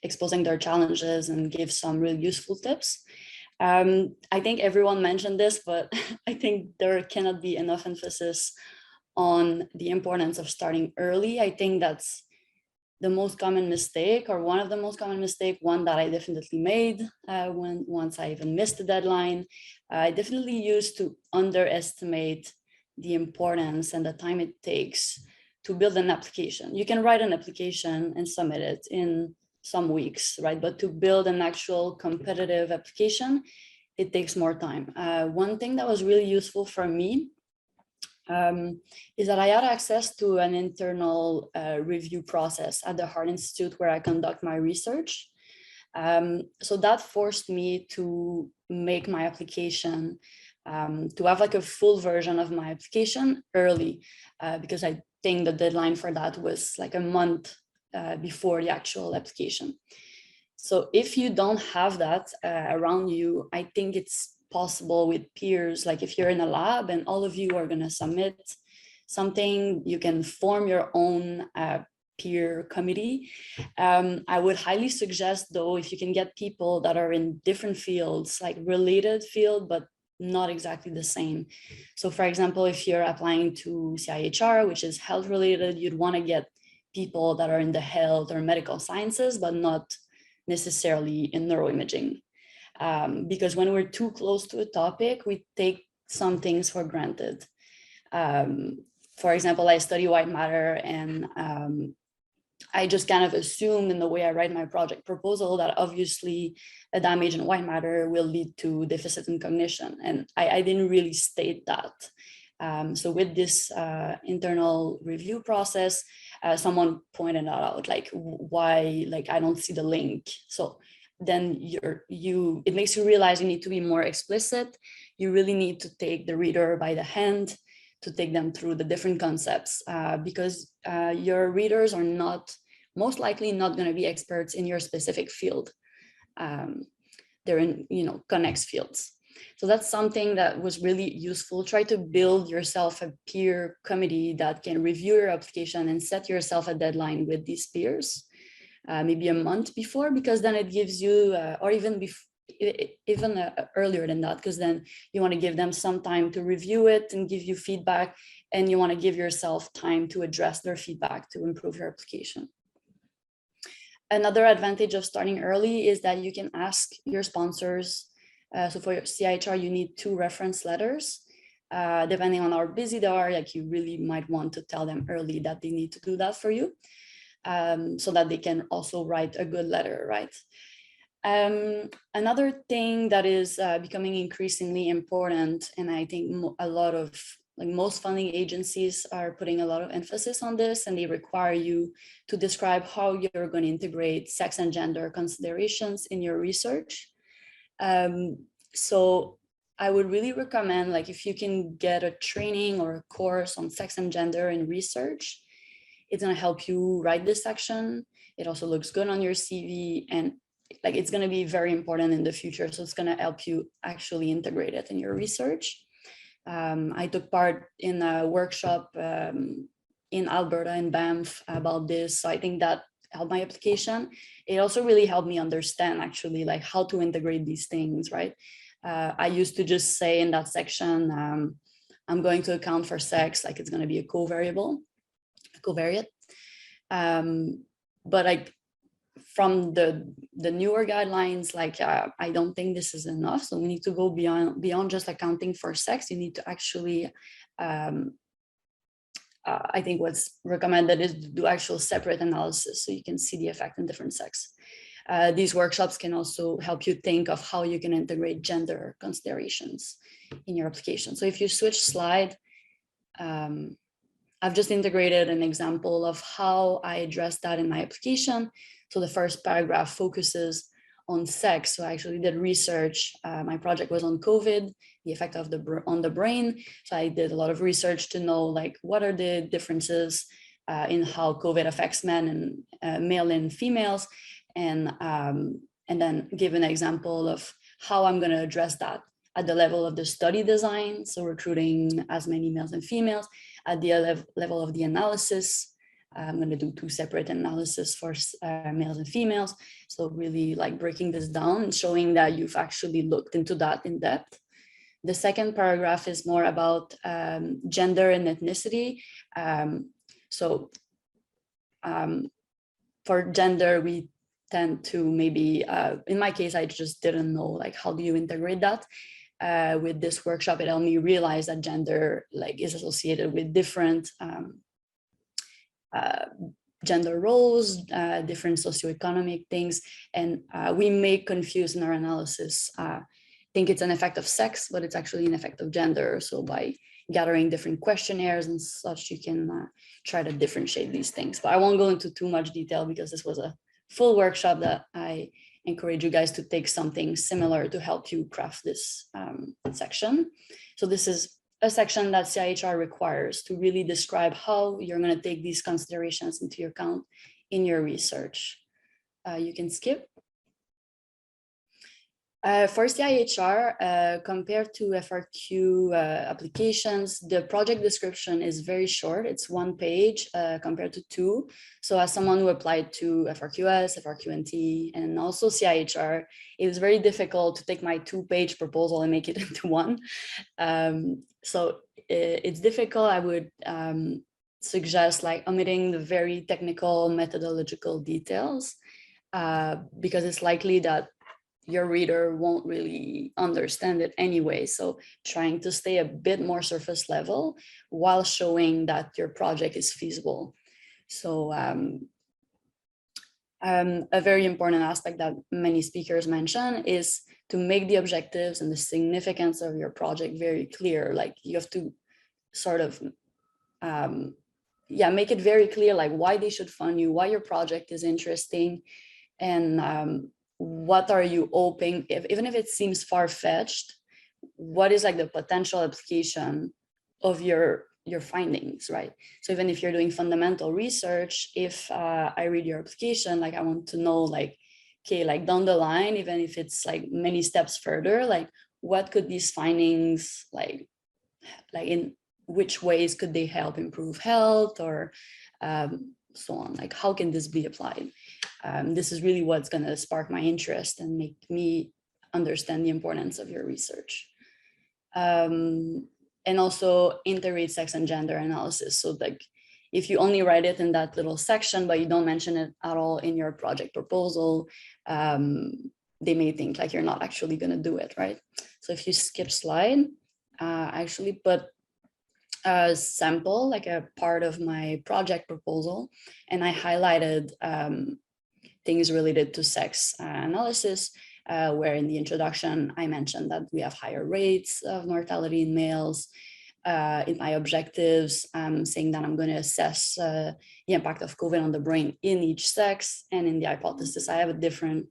exposing their challenges and gave some really useful tips. I think everyone mentioned this, but I think there cannot be enough emphasis on the importance of starting early. I think that's the most common mistake, or one of the most common mistakes, one that I definitely made once I even missed the deadline. I definitely used to underestimate the importance and the time it takes to build an application. You can write an application and submit it in some weeks, right? But to build an actual competitive application, it takes more time. One thing that was really useful for me is that I had access to an internal review process at the Heart Institute where I conduct my research. So that forced me to make my application, to have like a full version of my application early, because I think the deadline for that was like a month before the actual application. So if you don't have that around you, I think it's possible with peers, like if you're in a lab and all of you are going to submit something, you can form your own peer committee. I would highly suggest, though, if you can get people that are in different fields, like related field, but not exactly the same. So for example, if you're applying to CIHR, which is health related, you'd want to get people that are in the health or medical sciences, but not necessarily in neuroimaging. Because when we're too close to a topic, we take some things for granted. For example, I study white matter, and I just kind of assumed in the way I write my project proposal that obviously a damage in white matter will lead to deficit in cognition. And I didn't really state that. So with this internal review process, someone pointed that out, like why, like I don't see the link. So then it makes you realize you need to be more explicit. You really need to take the reader by the hand to take them through the different concepts, because your readers are most likely not going to be experts in your specific field. They're in, connects fields. So that's something that was really useful. Try to build yourself a peer committee that can review your application and set yourself a deadline with these peers. Maybe a month before, because then it gives you, or even earlier than that, because then you want to give them some time to review it and give you feedback, and you want to give yourself time to address their feedback to improve your application. Another advantage of starting early is that you can ask your sponsors. So for your CIHR, you need 2 reference letters. Depending on how busy they are, like you really might want to tell them early that they need to do that for you. So that they can also write a good letter, right? Another thing that is becoming increasingly important, and I think most funding agencies are putting a lot of emphasis on this, and they require you to describe how you're going to integrate sex and gender considerations in your research. So I would really recommend, like, if you can get a training or a course on sex and gender in research, it's going to help you write this section. It also looks good on your CV, and like it's going to be very important in the future. So it's going to help you actually integrate it in your research. I took part in a workshop in Alberta, in Banff, about this. So I think that helped my application. It also really helped me understand actually like how to integrate these things, right? I used to just say in that section, I'm going to account for sex, like it's going to be a covariate. But like from the newer guidelines, like I don't think this is enough. So we need to go beyond just accounting for sex. You need to actually, I think what's recommended is to do actual separate analysis so you can see the effect in different sex. These workshops can also help you think of how you can integrate gender considerations in your application. So if you switch slide, I've just integrated an example of how I address that in my application. So the first paragraph focuses on sex. So I actually did research. My project was on COVID, the effect of on the brain. So I did a lot of research to know like what are the differences in how COVID affects men and male and females, and then give an example of how I'm going to address that at the level of the study design. So recruiting as many males and females. At the level of the analysis, I'm going to do 2 separate analysis for males and females. So really like breaking this down and showing that you've actually looked into that in depth. The second paragraph is more about gender and ethnicity. For gender, we tend to maybe, in my case, I just didn't know like how do you integrate that. With this workshop, it helped me realize that gender like is associated with different gender roles, different socioeconomic things, and we may confuse in our analysis, think it's an effect of sex, but it's actually an effect of gender. So by gathering different questionnaires and such, you can try to differentiate these things. But I won't go into too much detail because this was a full workshop that I encourage you guys to take something similar to help you craft this section. So this is a section that CIHR requires to really describe how you're going to take these considerations into account in your research. You can skip. For CIHR, compared to FRQ applications, the project description is very short. It's 1 page compared to 2. So as someone who applied to FRQS, FRQNT, and also CIHR, it was very difficult to take my 2-page proposal and make it into 1. So it's difficult. I would suggest like omitting the very technical methodological details because it's likely that your reader won't really understand it anyway. So trying to stay a bit more surface level while showing that your project is feasible. So a very important aspect that many speakers mention is to make the objectives and the significance of your project very clear. Like you have to sort of, make it very clear, like why they should fund you, why your project is interesting, and what are you hoping, even if it seems far-fetched, what is like the potential application of your findings, right? So even if you're doing fundamental research, if I read your application, like I want to know like, okay, like down the line, even if it's like many steps further, like what could these findings like in which ways could they help improve health or so on, like how can this be applied? This is really what's going to spark my interest and make me understand the importance of your research. And also integrate sex and gender analysis. So like if you only write it in that little section, but you don't mention it at all in your project proposal, they may think like you're not actually going to do it, right? So if you skip slide, I actually put a sample, like a part of my project proposal, and I highlighted things related to sex analysis, where in the introduction, I mentioned that we have higher rates of mortality in males. In my objectives, I'm saying that I'm going to assess the impact of COVID on the brain in each sex, and in the hypothesis, I have a different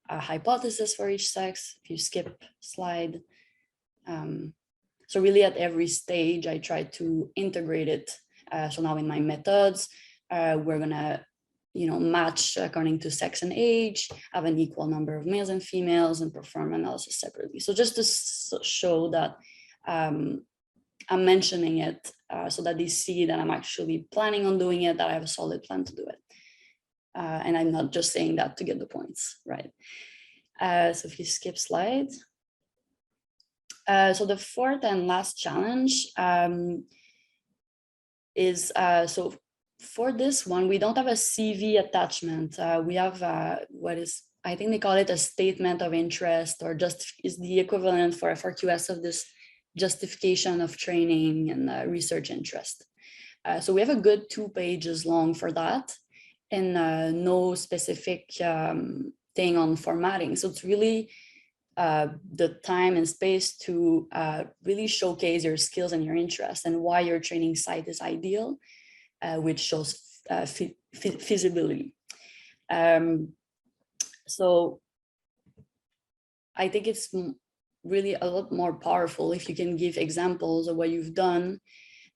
hypothesis for each sex. If you skip slide. So really at every stage, I try to integrate it. So now in my methods, we're gonna, match according to sex and age, have an equal number of males and females, and perform analysis separately. So just to show that I'm mentioning it so that they see that I'm actually planning on doing it, that I have a solid plan to do it. And I'm not just saying that to get the points, right? So if you skip slides. So the fourth and last challenge is, so for this one, we don't have a CV attachment. We have what is, I think they call it a statement of interest, or just is the equivalent for FRQS of this justification of training and research interest. So we have a good 2 pages long for that, and no specific thing on formatting. So it's really the time and space to really showcase your skills and your interests and why your training site is ideal, which shows feasibility. So I think it's really a lot more powerful if you can give examples of what you've done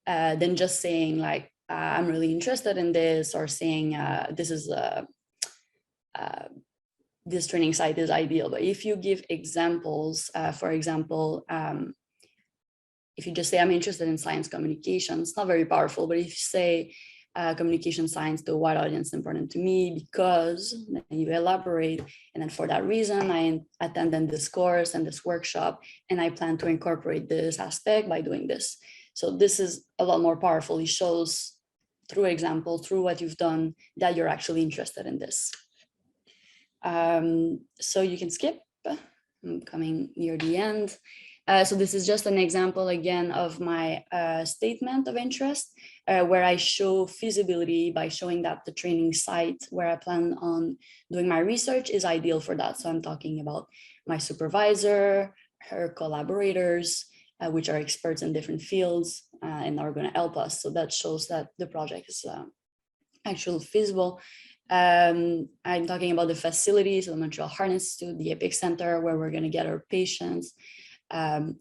than just saying like, I'm really interested in this, or saying this is this training site is ideal. But if you give examples, for example, if you just say, I'm interested in science communication, it's not very powerful. But if you say communication science to a wide audience is important to me because, then you elaborate, and then for that reason, I attended this course and this workshop, and I plan to incorporate this aspect by doing this. So this is a lot more powerful. It shows through example, through what you've done, that you're actually interested in this. So you can skip. I'm coming near the end. So this is just an example again of my statement of interest, where I show feasibility by showing that the training site where I plan on doing my research is ideal for that. So I'm talking about my supervisor, her collaborators, which are experts in different fields and are going to help us. So that shows that the project is actually feasible. I'm talking about the facilities, so the Montreal Heart Institute, the EPIC Center, where we're going to get our patients, and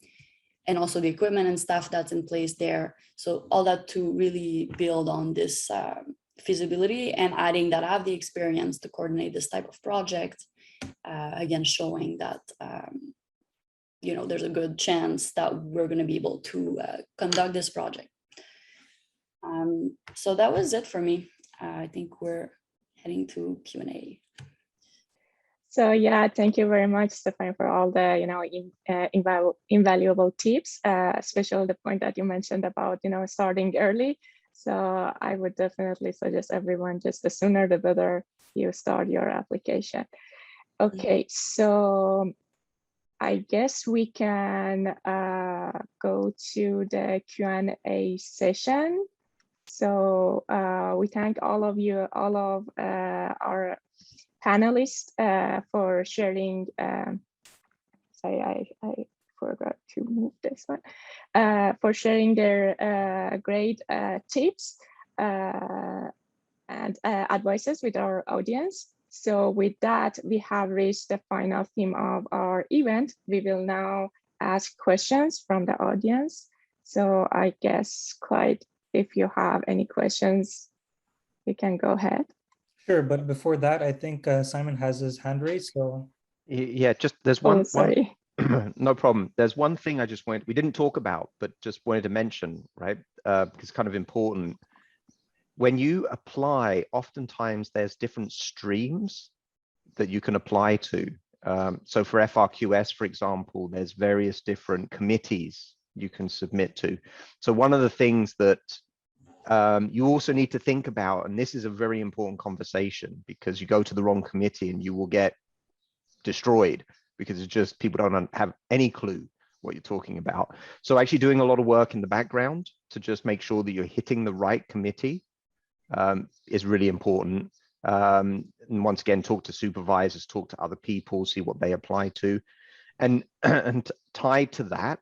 also the equipment and stuff that's in place there. So all that to really build on this feasibility, and adding that I have the experience to coordinate this type of project, again, showing that you know, there's a good chance that we're going to be able to conduct this project. So that was it for me. I think we're heading to Q&A. So yeah, thank you very much, Stefan, for all the, you know, invaluable tips, especially the point that you mentioned about, you know, starting early. So I would definitely suggest everyone, just the sooner the better you start your application. Okay, so I guess we can go to the Q&A session. So we thank all of you, all of our panelists for sharing. Sorry, I forgot to move this one. For sharing their great tips and advices with our audience. So with that, we have reached the final theme of our event. We will now ask questions from the audience. So I guess, Clyde, if you have any questions, you can go ahead. Sure, but before that, I think Simon has his hand raised. So yeah, just there's one. Oh, sorry. No problem. There's one thing I just wanted, we didn't talk about, but just wanted to mention, right? Because it's kind of important. When you apply, oftentimes there's different streams that you can apply to. So for FRQS, for example, there's various different committees you can submit to. So one of the things that you also need to think about, and this is a very important conversation, because you go to the wrong committee and you will get destroyed, because it's just people don't have any clue what you're talking about. So actually doing a lot of work in the background to just make sure that you're hitting the right committee is really important. And once again, talk to supervisors, talk to other people, see what they apply to. And tied to that,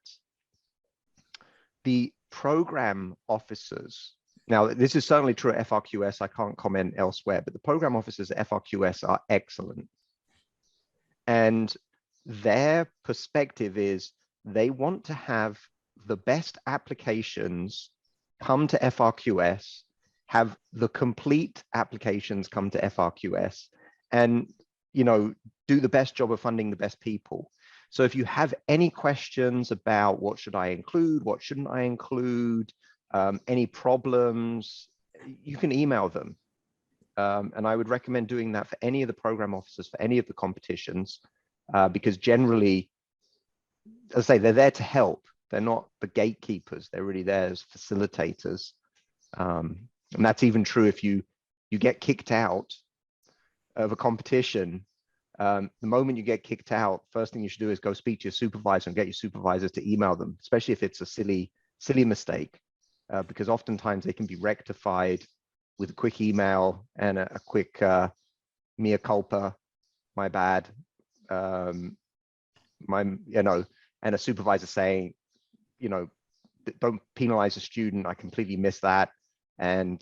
the program officers, now this is certainly true at FRQS, I can't comment elsewhere, but the program officers at FRQS are excellent. And their perspective is they want to have the best applications come to FRQS, have the complete applications come to FRQS, and, you know, do the best job of funding the best people. So if you have any questions about what should I include, what shouldn't I include, any problems, you can email them. And I would recommend doing that for any of the program officers, for any of the competitions, because generally, as I say, they're there to help. They're not the gatekeepers. They're really there as facilitators. And that's even true if you get kicked out of a competition. The moment you get kicked out, first thing you should do is go speak to your supervisor and get your supervisor to email them, especially if it's a silly mistake, because oftentimes they can be rectified with a quick email and a quick mea culpa, my bad, and a supervisor saying, don't penalize a student. I completely missed that. And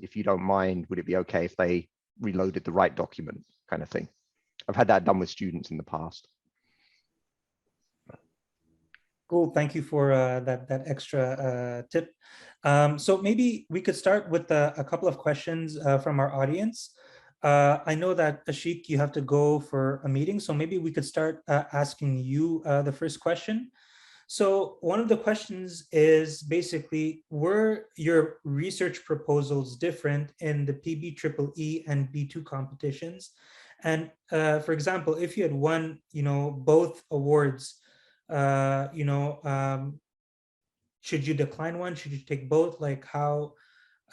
if you don't mind, would it be okay if they reloaded the right document, kind of thing? I've had that done with students in the past. Cool, thank you for that extra tip. So maybe we could start with a couple of questions from our audience. I know that Ashik, you have to go for a meeting, so maybe we could start asking you the first question. So one of the questions is basically, were your research proposals different in the PBEEE and B2 competitions? And for example, if you had won, both awards, should you decline one? Should you take both? Like how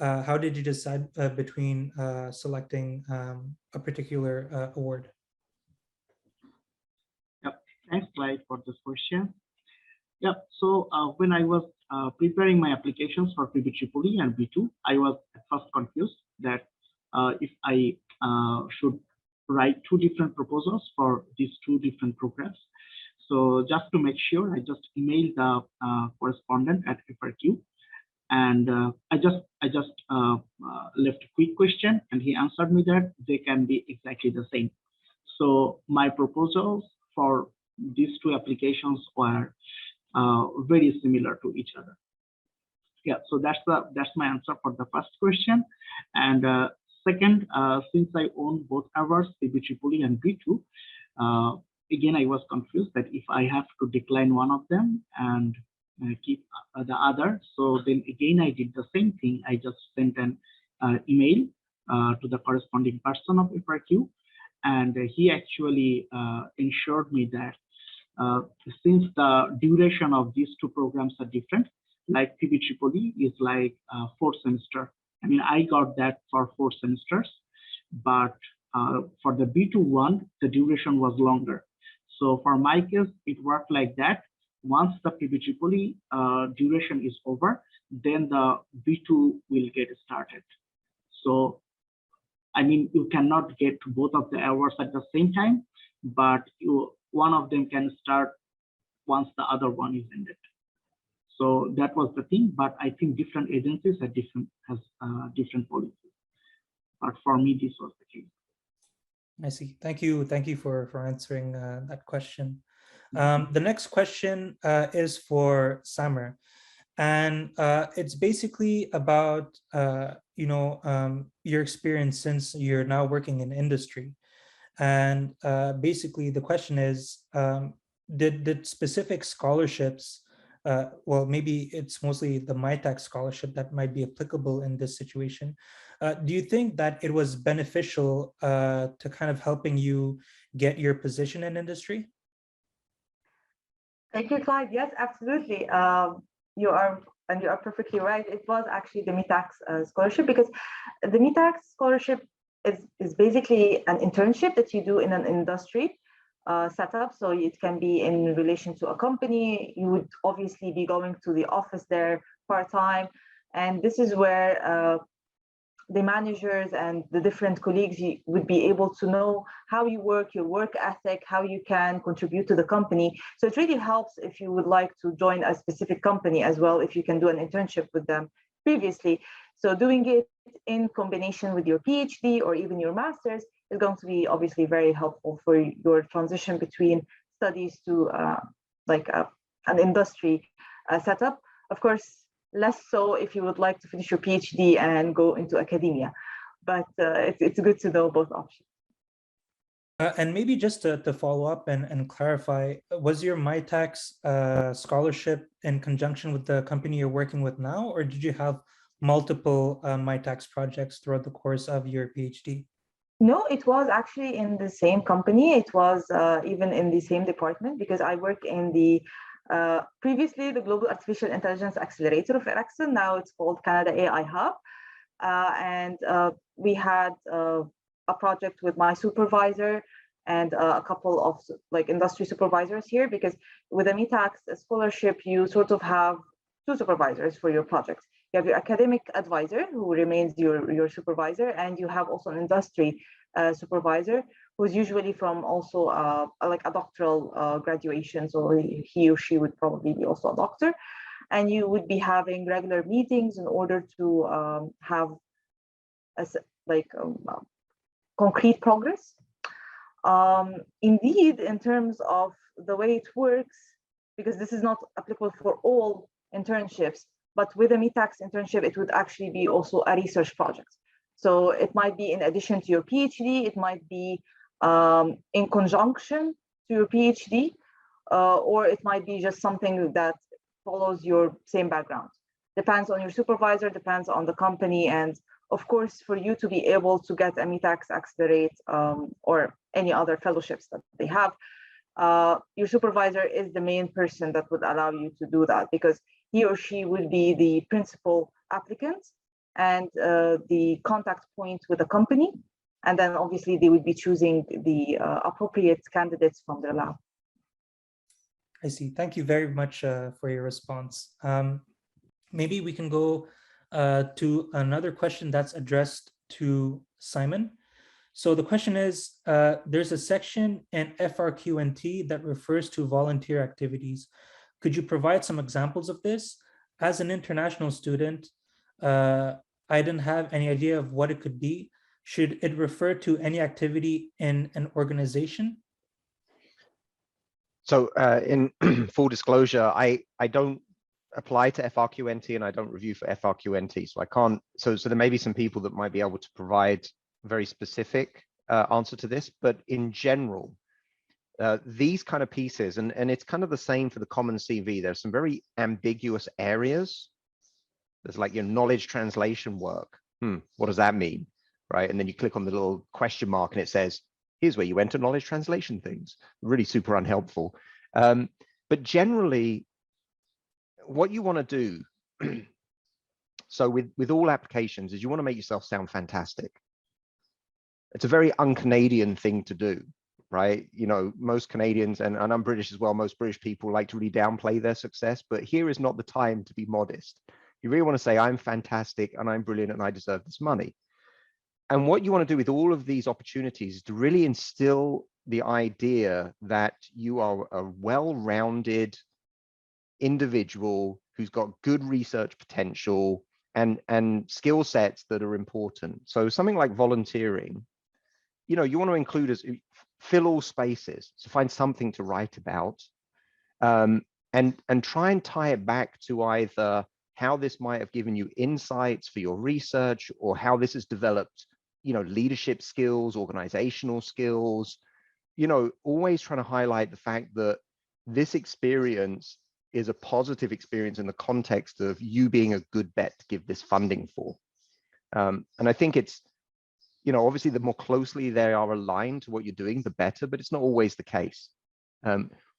did you decide between selecting a particular award? Yep. Thanks, Clyde, for this question. Yep. So when I was preparing my applications for PBEEE and B2, I was at first confused that if I should write two different proposals for these two different programs. So just to make sure, I just emailed the correspondent at FRQ, and I just left a quick question, and he answered me that they can be exactly the same. So my proposals for these two applications were very similar to each other. Yeah, so that's my answer for the first question. And second, since I own both awards, PBEEE and B2, again, I was confused that if I have to decline one of them and keep the other, so then again I did the same thing. I just sent an email to the corresponding person of FRQ, and he actually ensured me that since the duration of these two programs are different, like PBEEE is like 4 semesters. I mean, I got that for 4 semesters, but for the B2 one, the duration was longer. So for my case, it worked like that. Once the PBEEE duration is over, then the B2 will get started. So, I mean, you cannot get both of the awards at the same time, but one of them can start once the other one is ended. So that was the thing, but I think different agencies have different policies. But for me, this was the case. I see. Thank you for answering that question. The next question is for Samer, and it's basically about your experience since you're now working in industry. And basically the question is, did specific scholarships, well, maybe it's mostly the MyTax scholarship that might be applicable in this situation. Do you think that it was beneficial to kind of helping you get your position in industry? Thank you, Clyde. Yes, absolutely. You are perfectly right. It was actually the MyTax scholarship, because the MyTax scholarship is basically an internship that you do in an industry setup. So it can be in relation to a company. You would obviously be going to the office there part-time. And this is where the managers and the different colleagues would be able to know how you work, your work ethic, how you can contribute to the company. So it really helps if you would like to join a specific company as well, if you can do an internship with them previously. So doing it in combination with your PhD or even your master's is going to be obviously very helpful for your transition between studies to an industry setup. Of course, less so if you would like to finish your PhD and go into academia, but it's good to know both options. And maybe just to follow up and clarify, was your MyTax scholarship in conjunction with the company you're working with now, or did you have multiple MyTax projects throughout the course of your PhD? No, it was actually in the same company. It was even in the same department, because I work in the previously the Global Artificial Intelligence Accelerator of Ericsson. Now it's called Canada AI Hub. and we had a project with my supervisor and a couple of like industry supervisors here, because with a METAX scholarship, you sort of have two supervisors for your projects. You have your academic advisor, who remains your supervisor, and you have also an industry supervisor, who's usually from also like a doctoral graduation, so he or she would probably be also a doctor. And you would be having regular meetings in order to have concrete progress. Indeed, in terms of the way it works, because this is not applicable for all internships, but with a METAX internship, it would actually be also a research project. So it might be in addition to your PhD, it might be in conjunction to your PhD, or it might be just something that follows your same background. Depends on your supervisor, depends on the company, and of course, for you to be able to get a METAX Accelerate or any other fellowships that they have, your supervisor is the main person that would allow you to do that, because he or she would be the principal applicant and the contact point with the company. And then obviously they would be choosing the appropriate candidates from their lab. I see. Thank you very much for your response. Maybe we can go to another question that's addressed to Simon. So the question is, there's a section in FRQNT that refers to volunteer activities. Could you provide some examples of this? As an international student, I didn't have any idea of what it could be. Should it refer to any activity in an organization? So in full disclosure, I don't apply to FRQNT and I don't review for FRQNT. So I can't, so there may be some people that might be able to provide a very specific answer to this, but in general, these kind of pieces, and it's kind of the same for the common CV, there's some very ambiguous areas. There's like your knowledge translation work. What does that mean? Right? And then you click on the little question mark and it says, here's where you enter knowledge translation things. Really super unhelpful. But generally, what you want to do, so with all applications, is you want to make yourself sound fantastic. It's a very un-Canadian thing to do, right? You know, most Canadians, and I'm British as well, most British people like to really downplay their success, but here is not the time to be modest. You really want to say, I'm fantastic and I'm brilliant and I deserve this money. And what you want to do with all of these opportunities is to really instill the idea that you are a well-rounded individual who's got good research potential and skill sets that are important. So something like volunteering, you know, you want to include as fill all spaces. So find something to write about, and try and tie it back to either how this might have given you insights for your research, or how this has developed, you know, leadership skills, organizational skills. You know, always trying to highlight the fact that this experience is a positive experience in the context of you being a good bet to give this funding for. And I think it's, you know, obviously the more closely they are aligned to what you're doing, the better, but it's not always the case.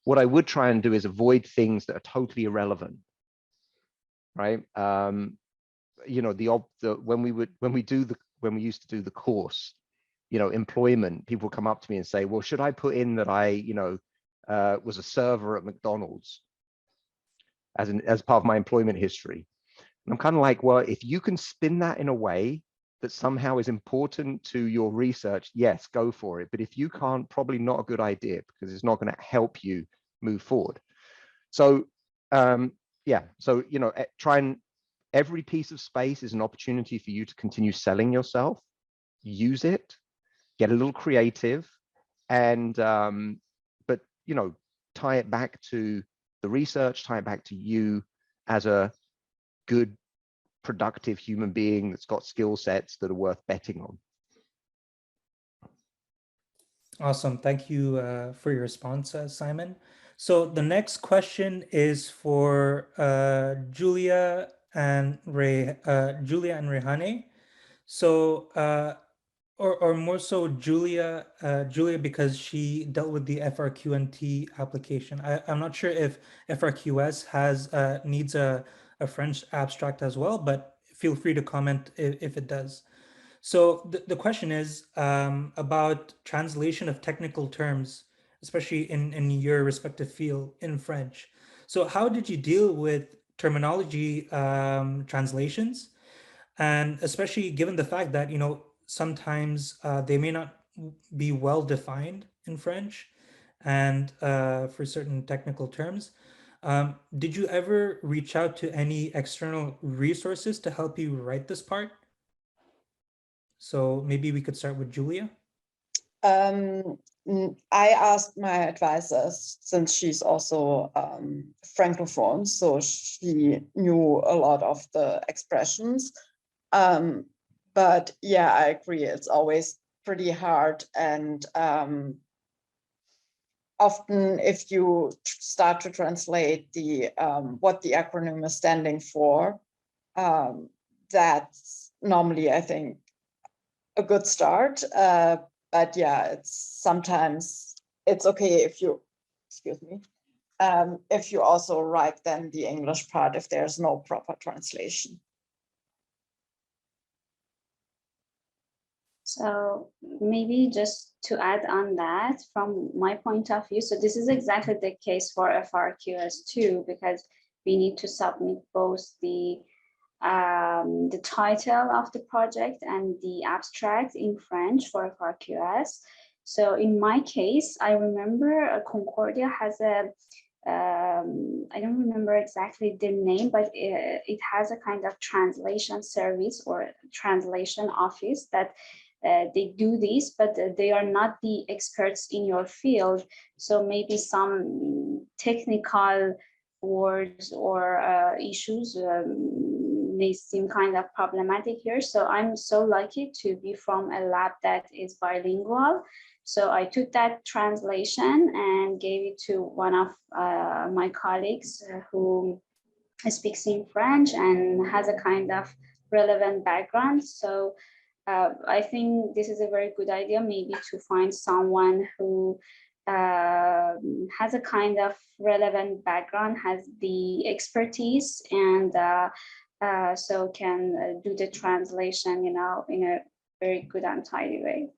What I would try and do is avoid things that are totally irrelevant, right? You know, when we used to do the course, you know, employment, people come up to me and say, well, should I put in that I, you know, was a server at McDonald's as part of my employment history? And I'm kind of like, well, if you can spin that in a way that somehow is important to your research, yes, go for it. But if you can't, probably not a good idea, because it's not going to help you move forward. So yeah, so, you know, every piece of space is an opportunity for you to continue selling yourself. Use it, get a little creative, and but, you know, tie it back to the research, tie it back to you as a good, productive human being that's got skill sets that are worth betting on. Awesome. Thank you for your response, Simon. So the next question is for Julia and Rehane. So, or more so Julia, because she dealt with the FRQNT application. I'm not sure if FRQS has needs a French abstract as well, but feel free to comment if it does. So the question is about translation of technical terms, especially in your respective field in French. So how did you deal with terminology translations? And especially given the fact that, you know, sometimes they may not be well defined in French and for certain technical terms. Did you ever reach out to any external resources to help you write this part? So maybe we could start with Julia. I asked my advisors, since she's also Francophone, so she knew a lot of the expressions. But yeah, I agree, it's always pretty hard. And often if you start to translate the what the acronym is standing for, that's normally, I think, a good start. But yeah, it's sometimes it's okay if you, excuse me, if you also write then the English part if there's no proper translation. So maybe just to add on that, from my point of view, so this is exactly the case for FRQS too, because we need to submit both the title of the project and the abstract in French for FRQS. So in my case, I remember Concordia has a, I don't remember exactly the name, but it has a kind of translation service or translation office that they do this, but they are not the experts in your field. So maybe some technical words or issues may seem kind of problematic here. So I'm so lucky to be from a lab that is bilingual. So I took that translation and gave it to one of my colleagues who speaks in French and has a kind of relevant background. So I think this is a very good idea, maybe to find someone who has a kind of relevant background, has the expertise, and so can do the translation, you know, in a very good and tidy way.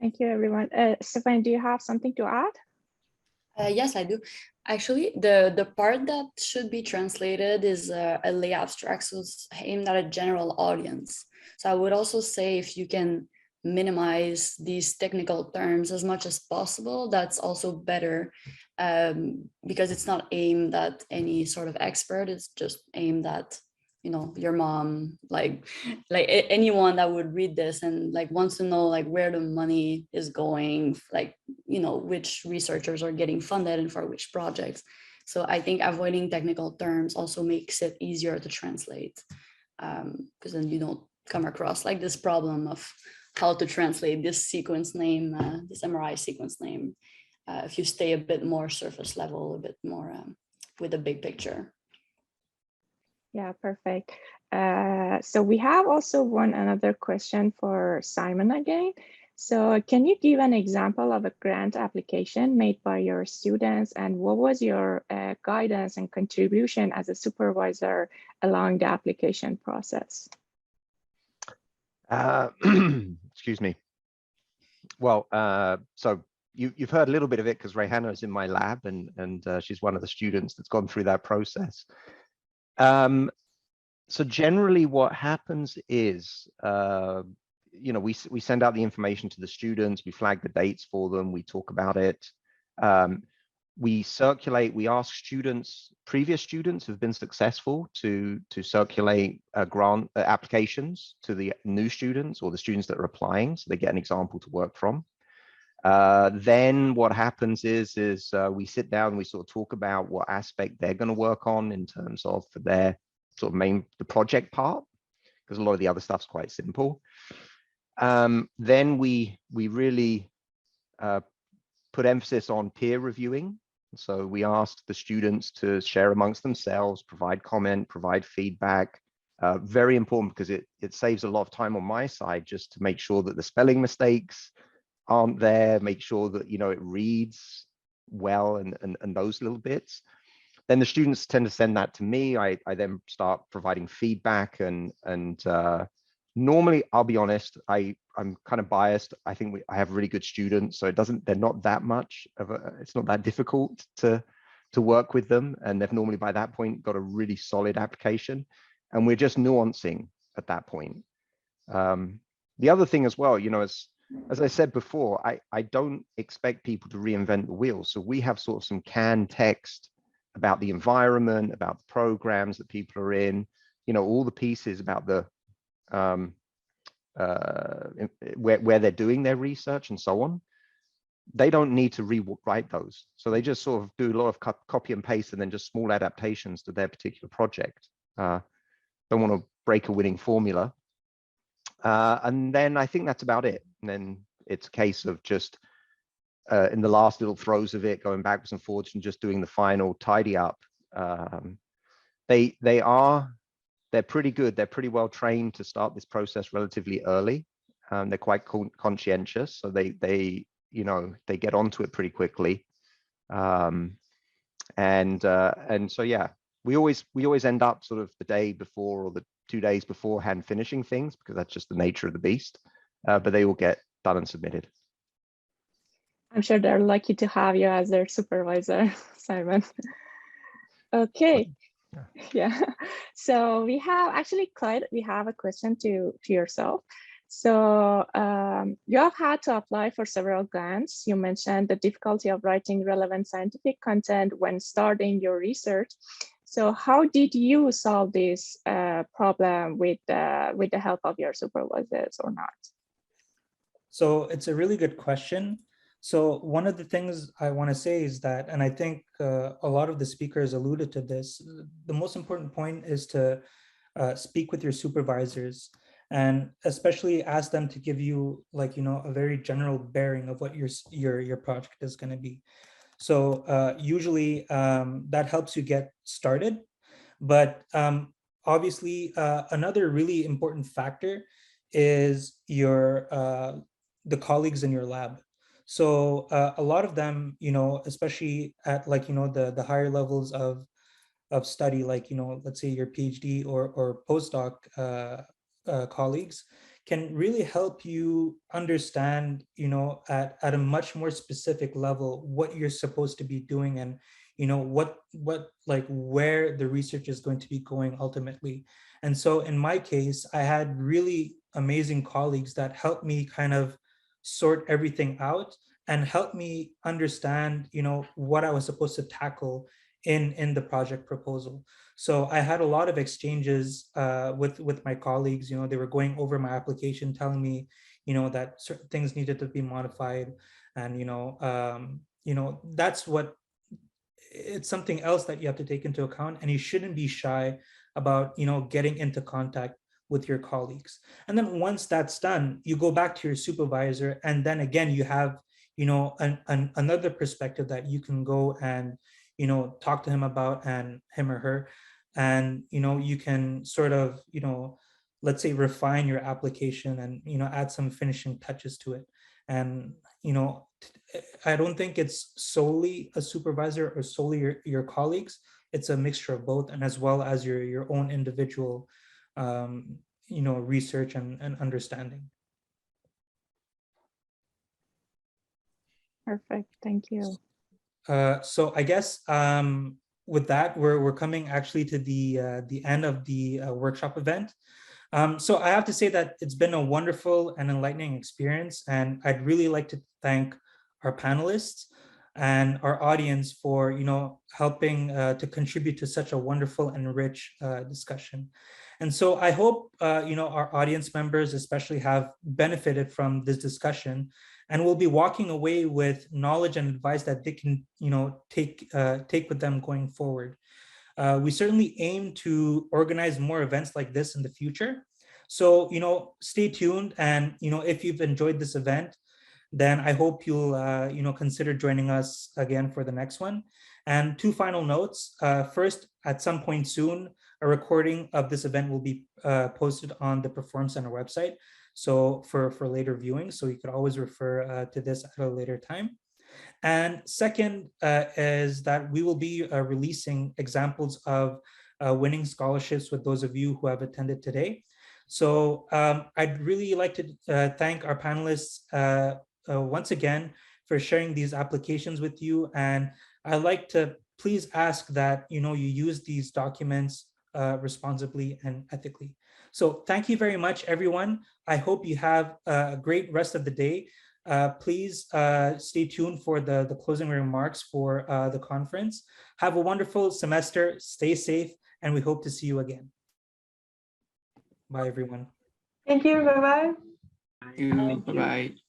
Thank you, everyone. Stefan, do you have something to add? Yes, I do. Actually, the part that should be translated is a lay abstract, so it's aimed at a general audience. So I would also say if you can minimize these technical terms as much as possible, that's also better, because it's not aimed at any sort of expert. It's just aimed at, you know, your mom, like anyone that would read this and like wants to know like where the money is going, like, you know, which researchers are getting funded and for which projects. So I think avoiding technical terms also makes it easier to translate, because then you don't come across like this problem of how to translate this sequence name, this MRI sequence name, if you stay a bit more surface level, a bit more with the big picture. Yeah, perfect. So we have also another question for Simon again. So can you give an example of a grant application made by your students, and what was your guidance and contribution as a supervisor along the application process? Excuse me. Well, so you've heard a little bit of it because Rayhana is in my lab, and she's one of the students that's gone through that process. So generally what happens is, you know, we send out the information to the students, we flag the dates for them, we talk about it. We circulate, we ask students, previous students who've been successful to circulate grant applications to the new students or the students that are applying, so they get an example to work from. Then what happens is we sit down and we sort of talk about what aspect they're going to work on in terms of for their sort of the project part, because a lot of the other stuff's quite simple. Then we really put emphasis on peer reviewing. So we asked the students to share amongst themselves, provide comment, provide feedback. Very important because it saves a lot of time on my side just to make sure that the spelling mistakes aren't there, make sure that, you know, it reads well and those little bits. then the students tend to send that to me. I then start providing feedback, and normally, I'll be honest, I'm kind of biased. I think I have really good students, so they're not that much of it's not that difficult to work with them, and they've normally by that point got a really solid application, and we're just nuancing at that point. The other thing as well, as I said before, I don't expect people to reinvent the wheel. So we have sort of some canned text about the environment, about the programs that people are in, all the pieces about the where they're doing their research and so on. They don't need to rewrite those. So they just sort of do a lot of copy and paste and then just small adaptations to their particular project. Don't want to break a winning formula. And then I think that's about it. And then it's a case of just in the last little throes of it, going backwards and forwards and just doing the final tidy up. They're pretty good. They're pretty well trained to start this process relatively early. They're quite conscientious, so they get onto it pretty quickly. And so yeah, we always end up sort of the day before or the 2 days beforehand finishing things, because that's just the nature of the beast. But they will get done and submitted. I'm sure they're lucky to have you as their supervisor, Simon. Okay. Yeah. So we have actually, Clyde, we have a question to yourself. So you have had to apply for several grants. You mentioned the difficulty of writing relevant scientific content when starting your research. So how did you solve this problem with the help of your supervisors or not? So it's a really good question. So one of the things I want to say is that, and I think a lot of the speakers alluded to this, the most important point is to speak with your supervisors, and especially ask them to give you a very general bearing of what your project is going to be. So usually that helps you get started. But obviously another really important factor is the colleagues in your lab. So a lot of them, especially at the higher levels of study, let's say your PhD or postdoc colleagues, can really help you understand, at a much more specific level what you're supposed to be doing, and where the research is going to be going ultimately. And so in my case, I had really amazing colleagues that helped me kind of sort everything out and help me understand, what I was supposed to tackle in the project proposal. So I had a lot of exchanges with my colleagues. They were going over my application, telling me, that certain things needed to be modified, and that's what. It's something else that you have to take into account, and you shouldn't be shy about getting into contact with your colleagues. And then once that's done, you go back to your supervisor, and then again you have another perspective that you can go and talk to him about, and him or her, and you can sort of let's say refine your application and add some finishing touches to it. And I don't think it's solely a supervisor or solely your colleagues. It's a mixture of both, and as well as your own individual research and understanding. Perfect, thank you. So I guess with that, we're coming actually to the end of the workshop event. So I have to say that it's been a wonderful and enlightening experience, and I'd really like to thank our panelists and our audience for helping to contribute to such a wonderful and rich discussion. And so I hope our audience members especially have benefited from this discussion, and will be walking away with knowledge and advice that they can take with them going forward. We certainly aim to organize more events like this in the future. So stay tuned, and if you've enjoyed this event, then I hope you'll consider joining us again for the next one. And two final notes. First, at some point soon, a recording of this event will be posted on the Perform Center website, so for later viewing. So you could always refer to this at a later time. And second is that we will be releasing examples of winning scholarships with those of you who have attended today. So I'd really like to thank our panelists once again for sharing these applications with you. And I'd like to please ask that you use these documents responsibly and ethically. So thank you very much, everyone. I hope you have a great rest of the day. Please stay tuned for the closing remarks for the conference. Have a wonderful semester, stay safe, and we hope to see you again. Bye, everyone. Thank you. Bye-bye. Bye-bye.